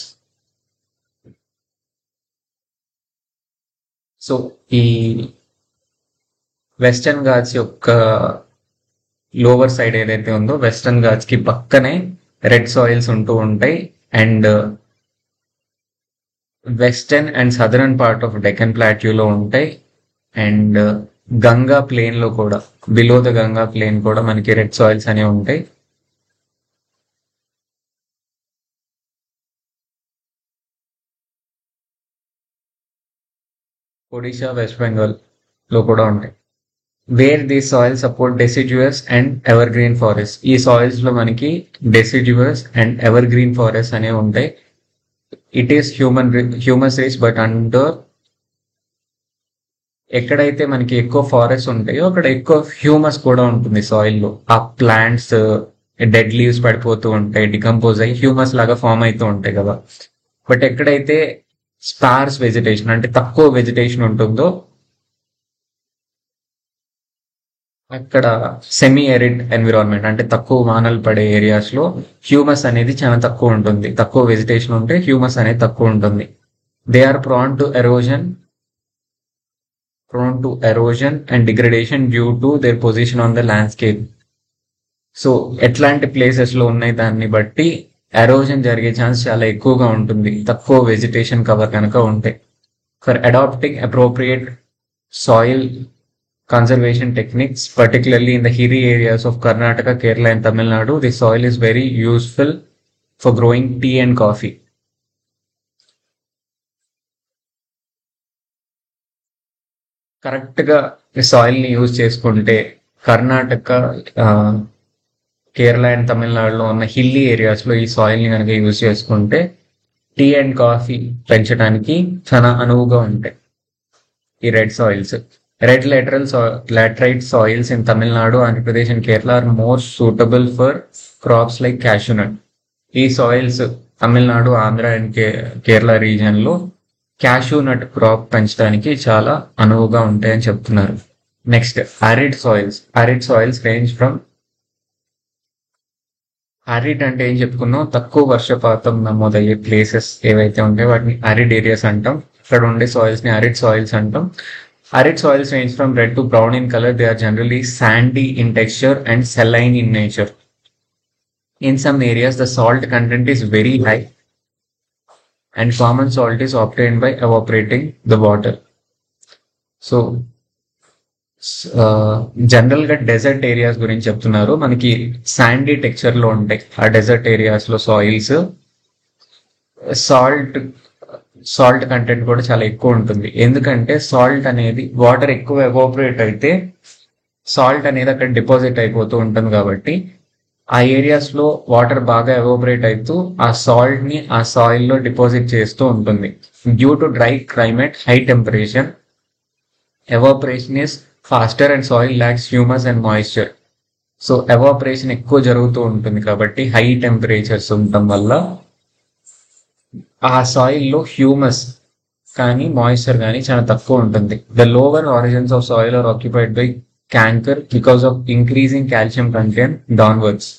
So, ఈ western Ghats యొక్క lower side ఏదైతే ఉందో western Ghats కి పక్కనే red soils ఉంటూ ఉంటాయి. And western and southern part of Deccan ప్లాట్యూలో ఉంటాయి. అండ్ గంగా ప్లేన్ లో కూడా, బిలో ద గంగా ప్లేన్ కూడా మనకి రెడ్ సాయిల్స్ అనేవి ఉంటాయి. ఒడిషా, వెస్ట్ బెంగాల్ లో కూడా ఉంటాయి. Where the soil support deciduous and evergreen forest. ఈ సాయిల్స్ లో మనకి deciduous and evergreen forest అనేవి ఉంటాయి. It is humus rich but under ఎక్కడైతే మనకి ఎక్కువ ఫారెస్ట్ ఉంటాయో అక్కడ ఎక్కువ హ్యూమస్ కూడా ఉంటుంది సాయిల్లో. ఆ ప్లాంట్స్ డెడ్ లీవ్స్ పడిపోతూ ఉంటాయి, డికంపోజ్ అయ్యి హ్యూమస్ లాగా ఫామ్ అవుతూ ఉంటాయి కదా. బట్ ఎక్కడైతే స్పార్స్ వెజిటేషన్ అంటే తక్కువ వెజిటేషన్ ఉంటుందో అక్కడ సెమీ ఎరిడ్ ఎన్విరాన్మెంట్ అంటే తక్కువ వానలు పడే ఏరియాస్ లో హ్యూమస్ అనేది చాలా తక్కువ ఉంటుంది. తక్కువ వెజిటేషన్ ఉంటే హ్యూమస్ అనేది తక్కువ ఉంటుంది. They are prone to erosion and degradation due to their position on the landscape. So ఎట్లాంటి ప్లేసెస్ లో ఉన్నాయి దాన్ని బట్టి ఎరోజన్ జరిగే ఛాన్స్ చాలా ఎక్కువగా ఉంటుంది తక్కువ వెజిటేషన్ కవర్ కనుక ఉంటే. For adapting appropriate soil conservation techniques, particularly in the hilly areas of Karnataka, Kerala and Tamil Nadu, the soil is very useful for growing tea and coffee. Correct గా soil ని use చేసుకుంటే Karnataka, Kerala and తమిళనాడులో ఉన్న hilly areas లో ఈ soil ని కనుక use చేసుకుంటే టీ అండ్ కాఫీ పెంచడానికి చాలా అనువుగా ఉంటాయి ఈ red soils. Red laterite soils in Tamil Nadu, Andhra Pradesh and Kerala are more suitable for crops like cashew nut. ఈ సాయిల్స్ తమిళనాడు, ఆంధ్ర అండ్ కేరళ రీజియన్లో క్యాషూ నట్ క్రాప్ పెంచడానికి చాలా అనువుగా ఉంటాయని చెప్తున్నారు. Next arid soils range from arid అంటే ఏం చెప్పుకున్నాం, తక్కువ వర్షపాతం నమోదయ్యే ప్లేసెస్ ఏవైతే ఉంటాయో వాటిని arid ఏరియాస్ అంటాం. ఇక్కడ ఉండే సాయిల్స్ ని arid సాయిల్స్ అంటాం. Arid soils range from red to brown in color. They are generally sandy in texture and saline in nature. In some areas, the salt content is very high, and common salt is obtained by evaporating the water. So, జనరల్గా dessert areas గురించి చెప్తున్నారు. మనకి Sandy టెక్స్చర్లో ఉంటాయి ఆ dessert ఏరియాస్లో soils. Salt content కూడా చాలా ఎక్కువ ఉంటుంది. ఎందుకంటే సాల్ట్ అనేది వాటర్ ఎక్కువ ఎవాపరేట్ అయితే సాల్ట్ అనేది అక్కడ డిపాజిట్ అయిపోతూ ఉంటుంది. కాబట్టి ఆ ఏరియాస్లో వాటర్ బాగా ఎవాపరేట్ అవుతూ ఆ సాల్ట్ని ఆ సాయిల్లో డిపాజిట్ చేస్తూ ఉంటుంది. Due to dry climate, high temperature, evaporation is faster and soil lacks humus and moisture. So evaporation ఎక్కువ జరుగుతూ ఉంటుంది కాబట్టి హై టెంపరేచర్స్ ఉండటం వల్ల ఆ సాయిల్లో హ్యూమస్ కానీ మాయిశ్చర్ కానీ చాలా తక్కువ ఉంటుంది. The lower origins of soil are occupied by kankar because of increasing calcium content downwards.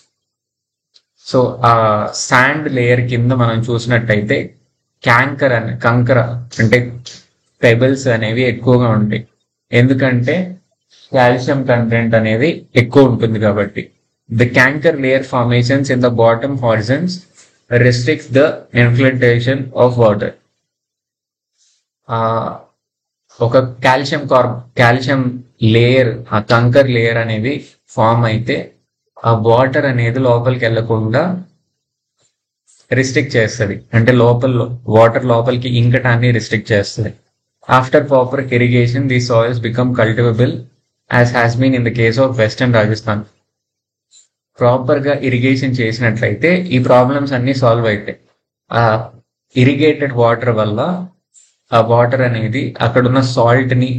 So ఆ శాండ్ లేయర్ కింద మనం చూసినట్టయితే కంకర అంటే పెబల్స్ అనేవి ఎక్కువగా ఉంటాయి. ఎందుకంటే కాల్షియం కంటెంట్ అనేది ఎక్కువ ఉంటుంది కాబట్టి. The canker layer formations in the bottom horizons restricts the infiltration of water. ఒక కాల్షియం లేయర్, ఆ కంకర్ లేయర్ అనేది ఫామ్ అయితే ఆ వాటర్ అనేది లోపలికి వెళ్లకుండా రిస్ట్రిక్ట్ చేస్తుంది. అంటే వాటర్ లోపలికి ఇంకటాన్ని రిస్ట్రిక్ట్ చేస్తుంది. After proper irrigation the soils become cultivable as has been in the case of western Rajasthan. ప్రాపర్గా ఇరిగేషన్ చేసినట్లయితే ఈ ప్రాబ్లమ్స్ అన్ని సాల్వ్ అవుతాయి. ఆ ఇరిగేటెడ్ వాటర్ వల్ల ఆ వాటర్ అనేది అక్కడున్న సాల్ట్ని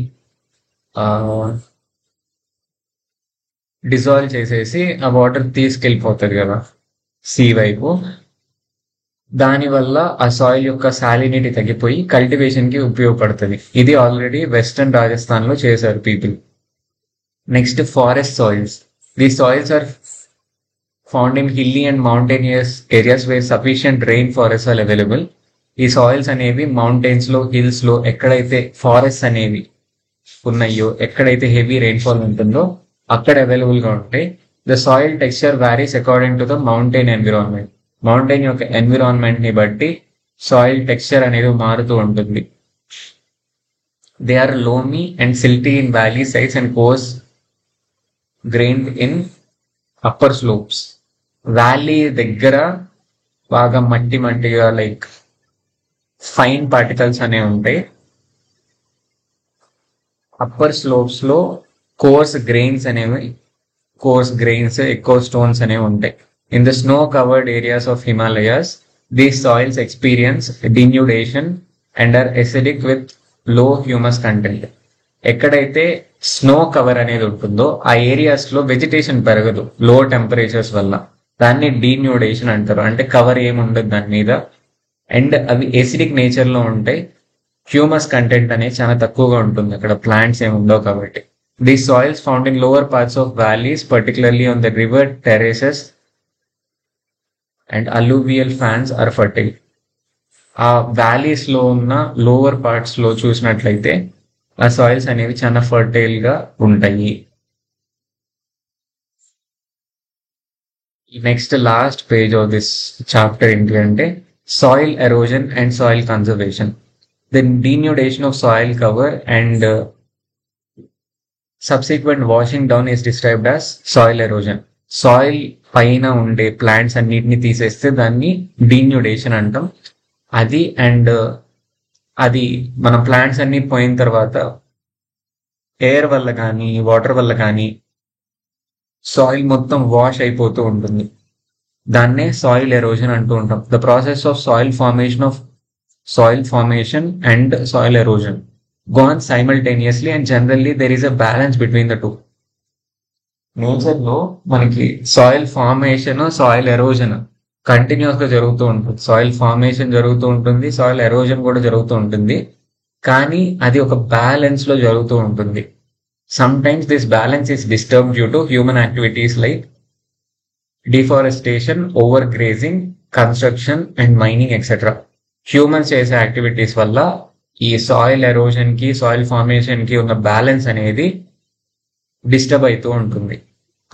డిజాల్వ్ చేసేసి ఆ వాటర్ తీసుకెళ్ళిపోతుంది కదా సీ వైపు. దానివల్ల ఆ సాయిల్ యొక్క సాలినిటీ తగ్గిపోయి కల్టివేషన్కి ఉపయోగపడుతుంది. ఇది ఆల్రెడీ వెస్టర్న్ రాజస్థాన్లో చేశారు people. Next forest soils. These soils are found in hilly and mountainous areas where sufficient rainforests are available. ఈ సాయిల్స్ అనేవి మౌంటైన్స్ లో, హిల్స్ లో ఎక్కడైతే ఫారెస్ట్ అనేవి ఉన్నాయో, ఎక్కడైతే హెవీ రెయిన్ఫాల్ ఉంటుందో అక్కడ అవైలబుల్ గా ఉంటాయి. The soil texture varies according to the mountain environment. Mountain యొక్క ఎన్విరాన్మెంట్ ని బట్టి సాయిల్ టెక్స్చర్ అనేది మారుతూ ఉంటుంది. They are loamy and silty in valley sides and coarse grained in upper slopes. Valley దగ్గర బాగా మట్టిగా లైక్ ఫైన్ పార్టికల్స్ అనేవి ఉంటాయి. అప్పర్ స్లోప్స్ లో కోర్స్ గ్రెయిన్స్, ఎక్కువ స్టోన్స్ అనేవి ఉంటాయి. In the snow covered areas of Himalayas these soils experience denudation and are acidic with లో హ్యూమస్ కంటెంట్. ఎక్కడైతే స్నో కవర్ అనేది ఉంటుందో ఆ ఏరియాస్ లో వెజిటేషన్ పెరగదు లో టెంపరేచర్స్ వల్ల. దాన్ని డీన్యూడేషన్ అంటారు. అంటే కవర్ ఏమి ఉండదు దాని మీద, అండ్ అవి ఎసిడిక్ నేచర్ లో ఉంటాయి. హ్యూమస్ కంటెంట్ అనేది చాలా తక్కువగా ఉంటుంది అక్కడ, ప్లాంట్స్ ఏమి ఉండవు కాబట్టి. These soils found in lower parts of valleys, particularly on the river terraces and alluvial fans are fertile. ఆ వ్యాలీస్ లో ఉన్న లోవర్ పార్ట్స్ లో చూసినట్లయితే ఆ సాయిల్స్ అనేవి చాలా ఫర్టైల్ గా ఉంటాయి. Next last page of this chapter ఏంటి అంటే soil erosion and soil conservation. The denudation of soil cover and subsequent washing down is described as soil erosion. Soil పైన ఉండే ప్లాంట్స్ అన్నిటిని తీసేస్తే దాన్ని డీన్యూడేషన్ అంటాం. అది మన ప్లాంట్స్ అన్ని పోయిన తర్వాత ఎయిర్ వల్ల కానీ వాటర్ వల్ల కానీ సాయిల్ మొత్తం వాష్ అయిపోతూ ఉంటుంది. దాన్నే సాయిల్ ఎరోజన్ అంటూ ఉంటాం. The process of soil formation and soil erosion go on simultaneously and generally there is a balance between the two. Nature లో మనకి soil formation, soil erosion continuous గా జరుగుతూ ఉంటుంది. సాయిల్ ఫార్మేషన్ జరుగుతూ ఉంటుంది, సాయిల్ ఎరోజన్ కూడా జరుగుతూ ఉంటుంది. కానీ అది ఒక బ్యాలెన్స్ లో జరుగుతూ ఉంటుంది. Some times this balance is disturb due to human activities like deforestation, over grazing, construction and mining etcetera. Humans చేసే యాక్టివిటీస్ వల్ల ఈ సాయిల్ ఎరోజన్ కి, సాయిల్ ఫార్మేషన్ కి ఉన్న బ్యాలెన్స్ అనేది డిస్టర్బ్ అవుతూ ఉంటుంది.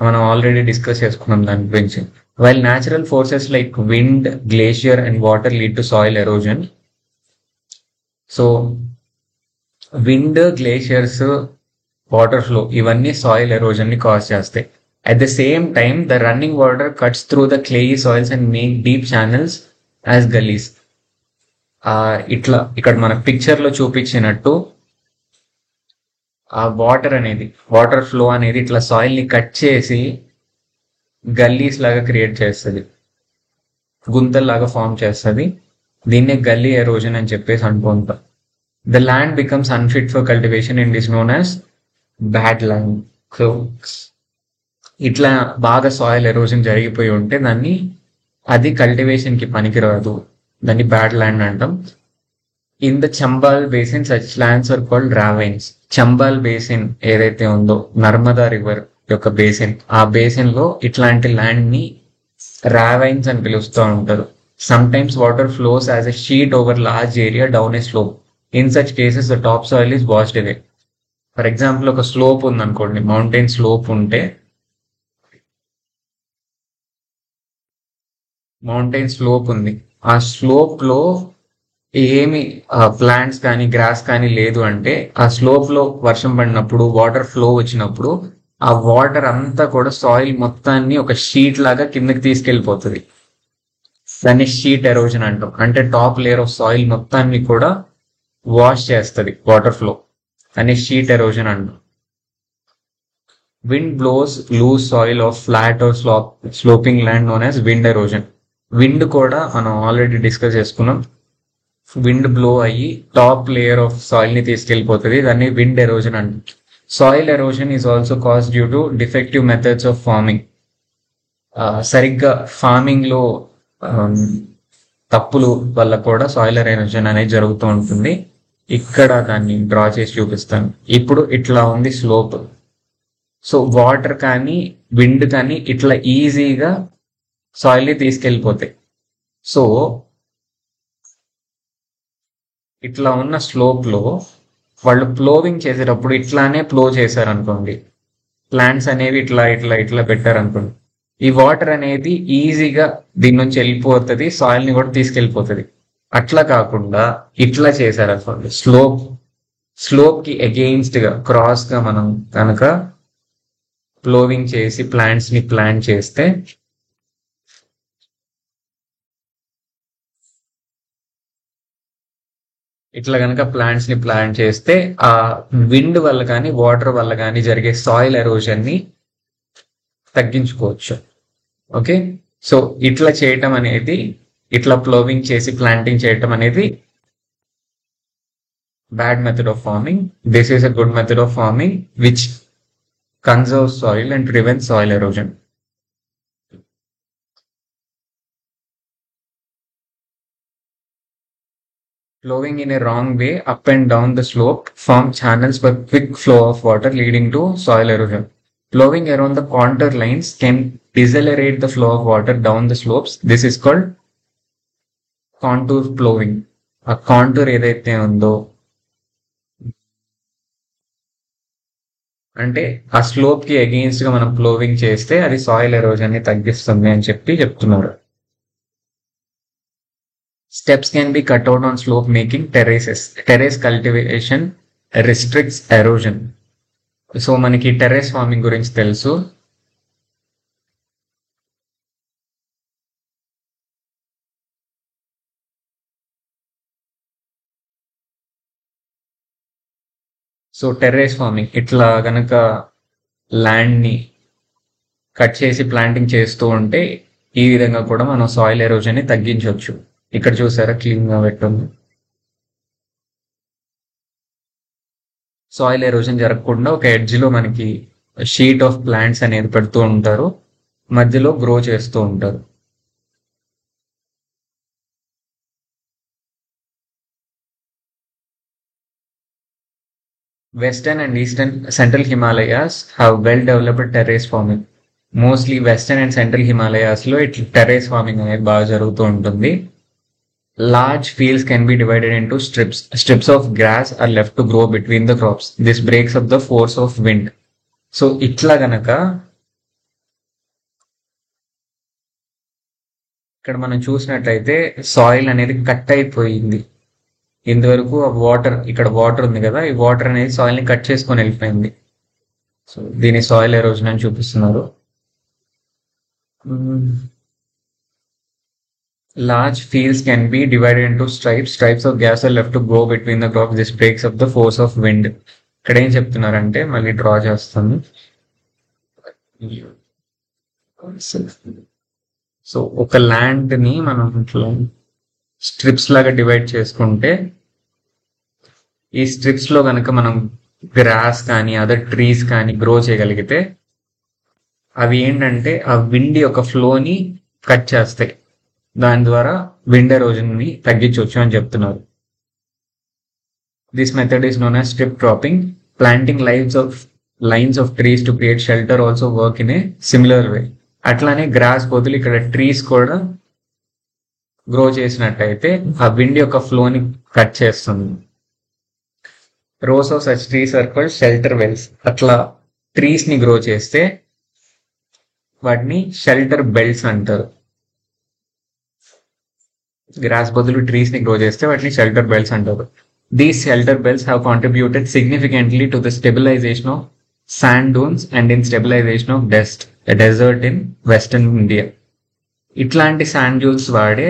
మనం ఆల్రెడీ డిస్కస్ చేసుకున్నాం దాని గురించి. While natural forces like wind, glacier and water lead to soil erosion. So wind, glaciers, water flow ఇవన్నీ సాయిల్ ఎరోజన్ ని కాజ్ చేస్తాయి. At the same time the running water cuts through the clayey soils and make deep channels as gullies. ఇట్లా ఇక్కడ మన picture లో చూపించినట్టు ఆ water flow అనేది ఇట్లా సాయిల్ ని కట్ చేసి గల్లీస్ లాగా క్రియేట్ చేస్తుంది, గుంతల్లాగా ఫామ్ చేస్తుంది. దీన్నే గల్లీ ఎరోజన్ అని చెప్పేసి అనుకుంటాం. The land becomes unfit for cultivation and is known as bad land. So ఇట్లా బాగా సాయిల్ ఎరోజన్ జరిగిపోయి ఉంటే అది కల్టివేషన్ కి పనికిరాదు, దాన్ని బ్యాడ్ ల్యాండ్ అంటాం. In the Chambal basin such lands are called ravines. Chambal basin ఏదైతే ఉందో, నర్మదా రివర్ యొక్క బేసిన్, ఆ బేసిన్ లో ఇట్లాంటి ల్యాండ్ ని రావైన్స్ అని పిలుస్తూ ఉంటారు. Sometimes water flows as a sheet over large area down a slope. In such cases the top soil is washed away. For example ఒక స్లోప్ ఉంది అనుకోండి, మౌంటైన్ స్లోప్ ఉంటే, మౌంటైన్ స్లోప్ ఉంది, ఆ స్లోప్ లో ఏమి ప్లాంట్స్ కానీ gross కానీ లేదు అంటే, ఆ స్లోప్ లో వర్షం పడినప్పుడు, వాటర్ ఫ్లో వచ్చినప్పుడు ఆ వాటర్ అంతా కూడా సాయిల్ మొత్తాన్ని ఒక షీట్ లాగా కిందకి తీసుకెళ్లిపోతుంది. దాన్ని షీట్ ఎరోజన్ అంటాం. అంటే టాప్ లేయర్ ఆఫ్ సాయిల్ మొత్తాన్ని కూడా వాష్ చేస్తుంది వాటర్ ఫ్లో, దాన్ని షీట్ ఎరోజన్ అంటాం. Wind blows loose soil of flat or sloping land known as wind erosion. Wind కూడా మనం ఆల్రెడీ డిస్కస్ చేసుకున్నాం. విండ్ బ్లో అయ్యి టాప్ లేయర్ ఆఫ్ సాయిల్ ని తీసుకెళ్లిపోతుంది, దాన్ని విండ్ ఎరోజన్ అంటాం. Soil erosion is also cause due to defective methods of farming. సరిగ్గా farming లో తప్పులు వల్ల కూడా సాయిల్ ఎరోజన్ అనేది జరుగుతూ ఉంటుంది. ఇక్కడ దాన్ని డ్రా చేసి చూపిస్తాను. ఇప్పుడు ఇట్లా ఉంది స్లోప్. సో వాటర్ కానీ విండ్ కానీ ఇట్లా ఈజీగా సాయిల్ ని తీసుకెళ్ళిపోతాయి. సో ఇట్లా ఉన్న స్లోప్ లో వాళ్ళు ప్లోవింగ్ చేసేటప్పుడు ఇట్లానే ప్లో చేశారు అనుకోండి, ప్లాంట్స్ అనేవి ఇట్లా ఇట్లా ఇట్లా పెట్టారు అనుకోండి, ఈ వాటర్ అనేది ఈజీగా దీని నుంచి వెళ్ళిపోతుంది, సాయిల్ ని కూడా తీసుకెళ్ళిపోతుంది. అట్లా కాకుండా ఇట్లా చేశారు అనుకోండి, స్లోప్ కి అగెయిన్స్ట్ గా, క్రాస్ గా మనం కనుక ప్లోవింగ్ చేసి ప్లాంట్స్ ని ప్లాంట్ చేస్తే, ఇట్లా కనుక ప్లాంట్స్ ని ప్లాంట్ చేస్తే ఆ విండ్ వల్ల కానీ వాటర్ వల్ల కానీ జరిగే సాయిల్ ఎరోజన్ ని తగ్గించుకోవచ్చు. ఓకే, సో ఇట్లా చేయటం అనేది, ఇట్లా ప్లోవింగ్ చేసి ప్లాంటింగ్ చేయటం అనేది bad method of farming. This is a good method of farming which conserve soil and prevent soil erosion. Flowing in a wrong way up and down the slope form channels for quick flow of water leading to soil erosion. Flowing around the contour lines can decelerate the flow of water down the slopes. This is called contour flowing. A contour ఏదైతే ఉందో అంటే ఆ slope కి against గా మనం ఫ్లోవింగ్ చేస్తే అది soil erosion ని తగ్గిస్తుంది అని చెప్తున్నారు. Steps can be cut out on slope making terraces. Terrace cultivation restricts erosion. So మనకి టెర్రస్ ఫార్మింగ్ గురించి తెలుసు. సో టెర్రస్ ఫార్మింగ్ ఇట్లా గనక ల్యాండ్ ని కట్ చేసి ప్లాంటింగ్ చేస్తూ ఉంటే ఈ విధంగా కూడా మనం సాయిల్ ఎరోజన్ ని తగ్గించవచ్చు. ఇక్కడ చూసారా క్లీన్ గా పెట్టింది. సాయిల్ ఎరోజన్ జరగకుండా ఒక ఎడ్జ్ లో మనకి షీట్ ఆఫ్ ప్లాంట్స్ అనేది పెడుతూ ఉంటారు, మధ్యలో గ్రో చేస్తూ ఉంటారు. Western and Eastern Central Himalayas have well-developed terrace farming. Mostly Western and Central Himalayas లో ఇట్లా టెర్రేస్ ఫార్మింగ్ అనేది బాగా జరుగుతూ ఉంటుంది. Large fields can be divided into strips. Strips of grass are left to grow between the crops. This breaks up the force of wind. So ఇట్లా గనక ఇక్కడ మనం చూసినట్లయితే సాయిల్ అనేది కట్ అయిపోయింది. ఇంతవరకు ఆ ఇక్కడ వాటర్ ఉంది కదా, ఈ వాటర్ అనేది సాయిల్ ని కట్ చేసుకొని వెళ్ళిపోయింది. సో దీని సాయిల్ ఎరోజన్ అని చూపిస్తున్నారు. Large fields can be divided into stripes. Stripes of gas are left to go between the crops. This breaks up the force of wind. ఇక్కడ ఏం చెప్తున్నారంటే మళ్ళీ డ్రా చేస్తాను. సో ఒక ల్యాండ్ ని మనం ఇట్లా స్ట్రిప్స్ లాగా డివైడ్ చేసుకుంటే ఈ స్ట్రిప్స్ లో కనుక మనం గ్రాస్ కానీ అదర్ ట్రీస్ కానీ గ్రో చేయగలిగితే అవి ఏంటంటే ఆ విండ్ యొక్క ఫ్లోని కట్ చేస్తాయి. దాని ద్వారా విండ్ ఎరోజన్ ని తగ్గించవచ్చు అని చెప్తున్నారు. This method is known as strip cropping. Planting lines of trees to create shelter also work in a similar way. అట్లానే గ్రాస్ బదులు ఇక్కడ ట్రీస్ కూడా గ్రో చేసినట్టయితే ఆ విండ్ యొక్క ఫ్లోని కట్ చేస్తుంది. Rows of such trees are called shelter belts. అట్లా ట్రీస్ ని గ్రో చేస్తే వాటిని షెల్టర్ బెల్ట్స్ అంటారు. గ్రాస్ బదులు ట్రీస్ ని గ్రో చేస్తే వాటిని షెల్టర్ బెల్ట్స్ అంటారు. These shelter belts have contributed significantly to the stabilization of sand dunes and in stabilization of a desert in western India. ఇట్లాంటి శాండ్ డ్యూన్స్ వాడే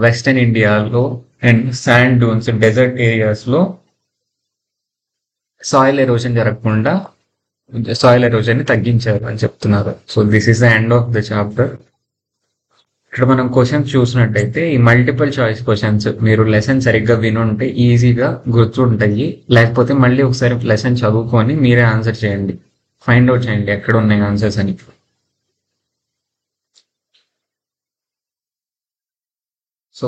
వెస్టర్న్ ఇండియాలో and sand dunes desert areas లో soil erosion జరగకుండా soil erosion ని తగ్గించారు అని చెప్తున్నారు. So this is the end of the chapter. ఇక్కడ మనం క్వశ్చన్స్ చూసినట్టయితే ఈ మల్టిపుల్ చాయిస్ క్వశ్చన్స్ మీరు లెసన్ సరిగ్గా వినుంటే ఈజీగా గుర్తుంటాయి. లేకపోతే మళ్ళీ ఒకసారి లెసన్ చదువుకొని మీరే ఆన్సర్ చేయండి, ఫైండ్ అవుట్ చేయండి ఎక్కడ ఉన్నాయి ఆన్సర్స్ అని. So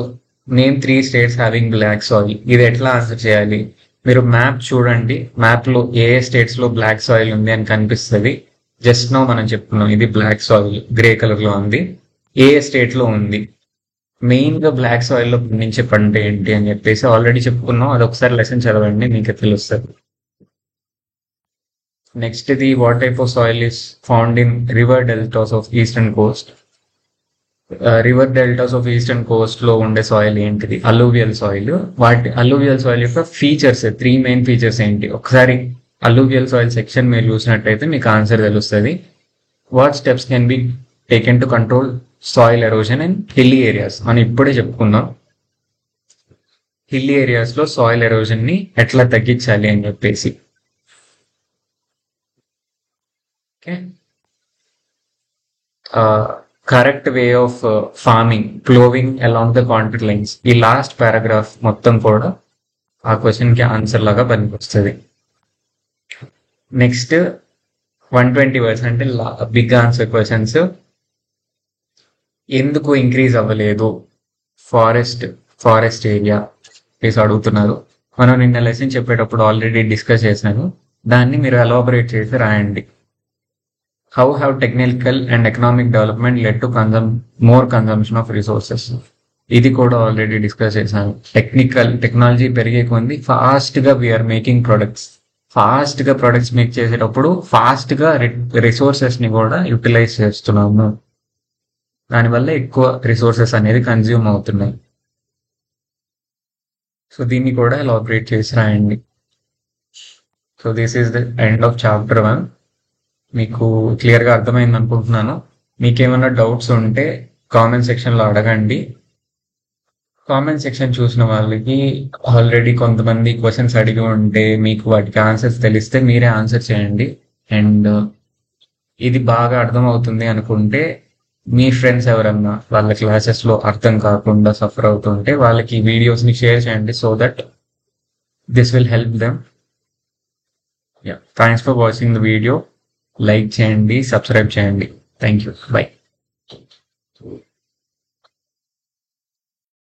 name 3 states having black soil. ఇది ఎట్లా ఆన్సర్ చేయాలి? మీరు మ్యాప్ చూడండి, మ్యాప్ లో ఏ స్టేట్స్ లో బ్లాక్ సాయిల్ ఉంది అని కనిపిస్తుంది. జస్ట్ నో మనం చెప్పుకున్నాం ఇది బ్లాక్ సాయిల్ గ్రే కలర్ లో ఉంది. ఏ స్టేట్ లో ఉంది, మెయిన్ గా బ్లాక్ సాయిల్ లో పండించే పంట ఏంటి అని చెప్పేసి ఆల్రెడీ చెప్పుకున్నాం. అది ఒకసారి లెసన్ చదవండి, మీకు తెలుస్తుంది. నెక్స్ట్ ఇది what type of soil is found in river deltas of eastern Coast. River deltas of eastern Coast లో ఉండే సాయిల్ ఏంటిది? Alluvial soil. వాటి అలూవియల్ సాయిల్ యొక్క ఫీచర్స్ 3 మెయిన్ ఫీచర్స్ ఏంటి? ఒకసారి అలూవియల్ సాయిల్ సెక్షన్ మీరు చూసినట్టయితే మీకు ఆన్సర్ తెలుస్తుంది. What steps can be taken to control soil erosion in hilly areas. మనం ఇప్పుడే చెప్పుకున్నాం హిల్లీ ఏరియాస్ లో సాయిల్ ఎరోజన్ ని ఎట్లా తగ్గించాలి అని చెప్పేసి. Correct way of farming, ploughing along the contour lines. ఈ లాస్ట్ పారాగ్రాఫ్ మొత్తం కూడా ఆ క్వశ్చన్ కి ఆన్సర్ లాగా పనికొస్తుంది. నెక్స్ట్ 120 words అంటే బిగ్ ఆన్సర్ క్వశ్చన్స్. ఎందుకు ఇంక్రీజ్ అవ్వలేదు ఫారెస్ట్ ఏరియా ప్లీజ్ అడుగుతున్నారు. మనం నిన్న లెసన్ చెప్పేటప్పుడు ఆల్రెడీ డిస్కస్ చేశాను, దాన్ని మీరు ఎలాబరేట్ చేసి రాయండి. How have technical and economic development led to more consumption of resources. ఇది కూడా ఆల్రెడీ డిస్కస్ చేశాను. టెక్నాలజీ పెరిగే కొంది ఫాస్ట్ గా వీఆర్ మేకింగ్ ప్రొడక్ట్స్. ఫాస్ట్ గా ప్రొడక్ట్స్ మేక్ చేసేటప్పుడు ఫాస్ట్ గా రిసోర్సెస్ ని కూడా యూటిలైజ్ చేస్తున్నాము. దానివల్ల ఎక్కువ రిసోర్సెస్ అనేది కన్జ్యూమ్ అవుతున్నాయి. సో దీన్ని కూడా ఎలాబరేట్ చేసి రాయండి. So this is the end of chapter 1. మీకు క్లియర్గా అర్థమైంది అనుకుంటున్నాను. మీకేమైనా డౌట్స్ ఉంటే కామెంట్ సెక్షన్లో అడగండి. కామెంట్ సెక్షన్ చూసిన వాళ్ళకి ఆల్రెడీ కొంతమంది క్వశ్చన్స్ అడిగి ఉంటే మీకు వాటికి ఆన్సర్స్ తెలిస్తే మీరే ఆన్సర్ చేయండి. అండ్ ఇది బాగా అర్థం అవుతుంది అనుకుంటే మీ ఫ్రెండ్స్ ఎవరన్నా వాళ్ళ క్లాసెస్ లో అర్థం కాకుండా సఫర్ అవుతుంటే వాళ్ళకి వీడియోస్ ని షేర్ చేయండి. So that this will help them. Thanks for watching the video. Like చేయండి, సబ్స్క్రైబ్ చేయండి. Thank you. బై.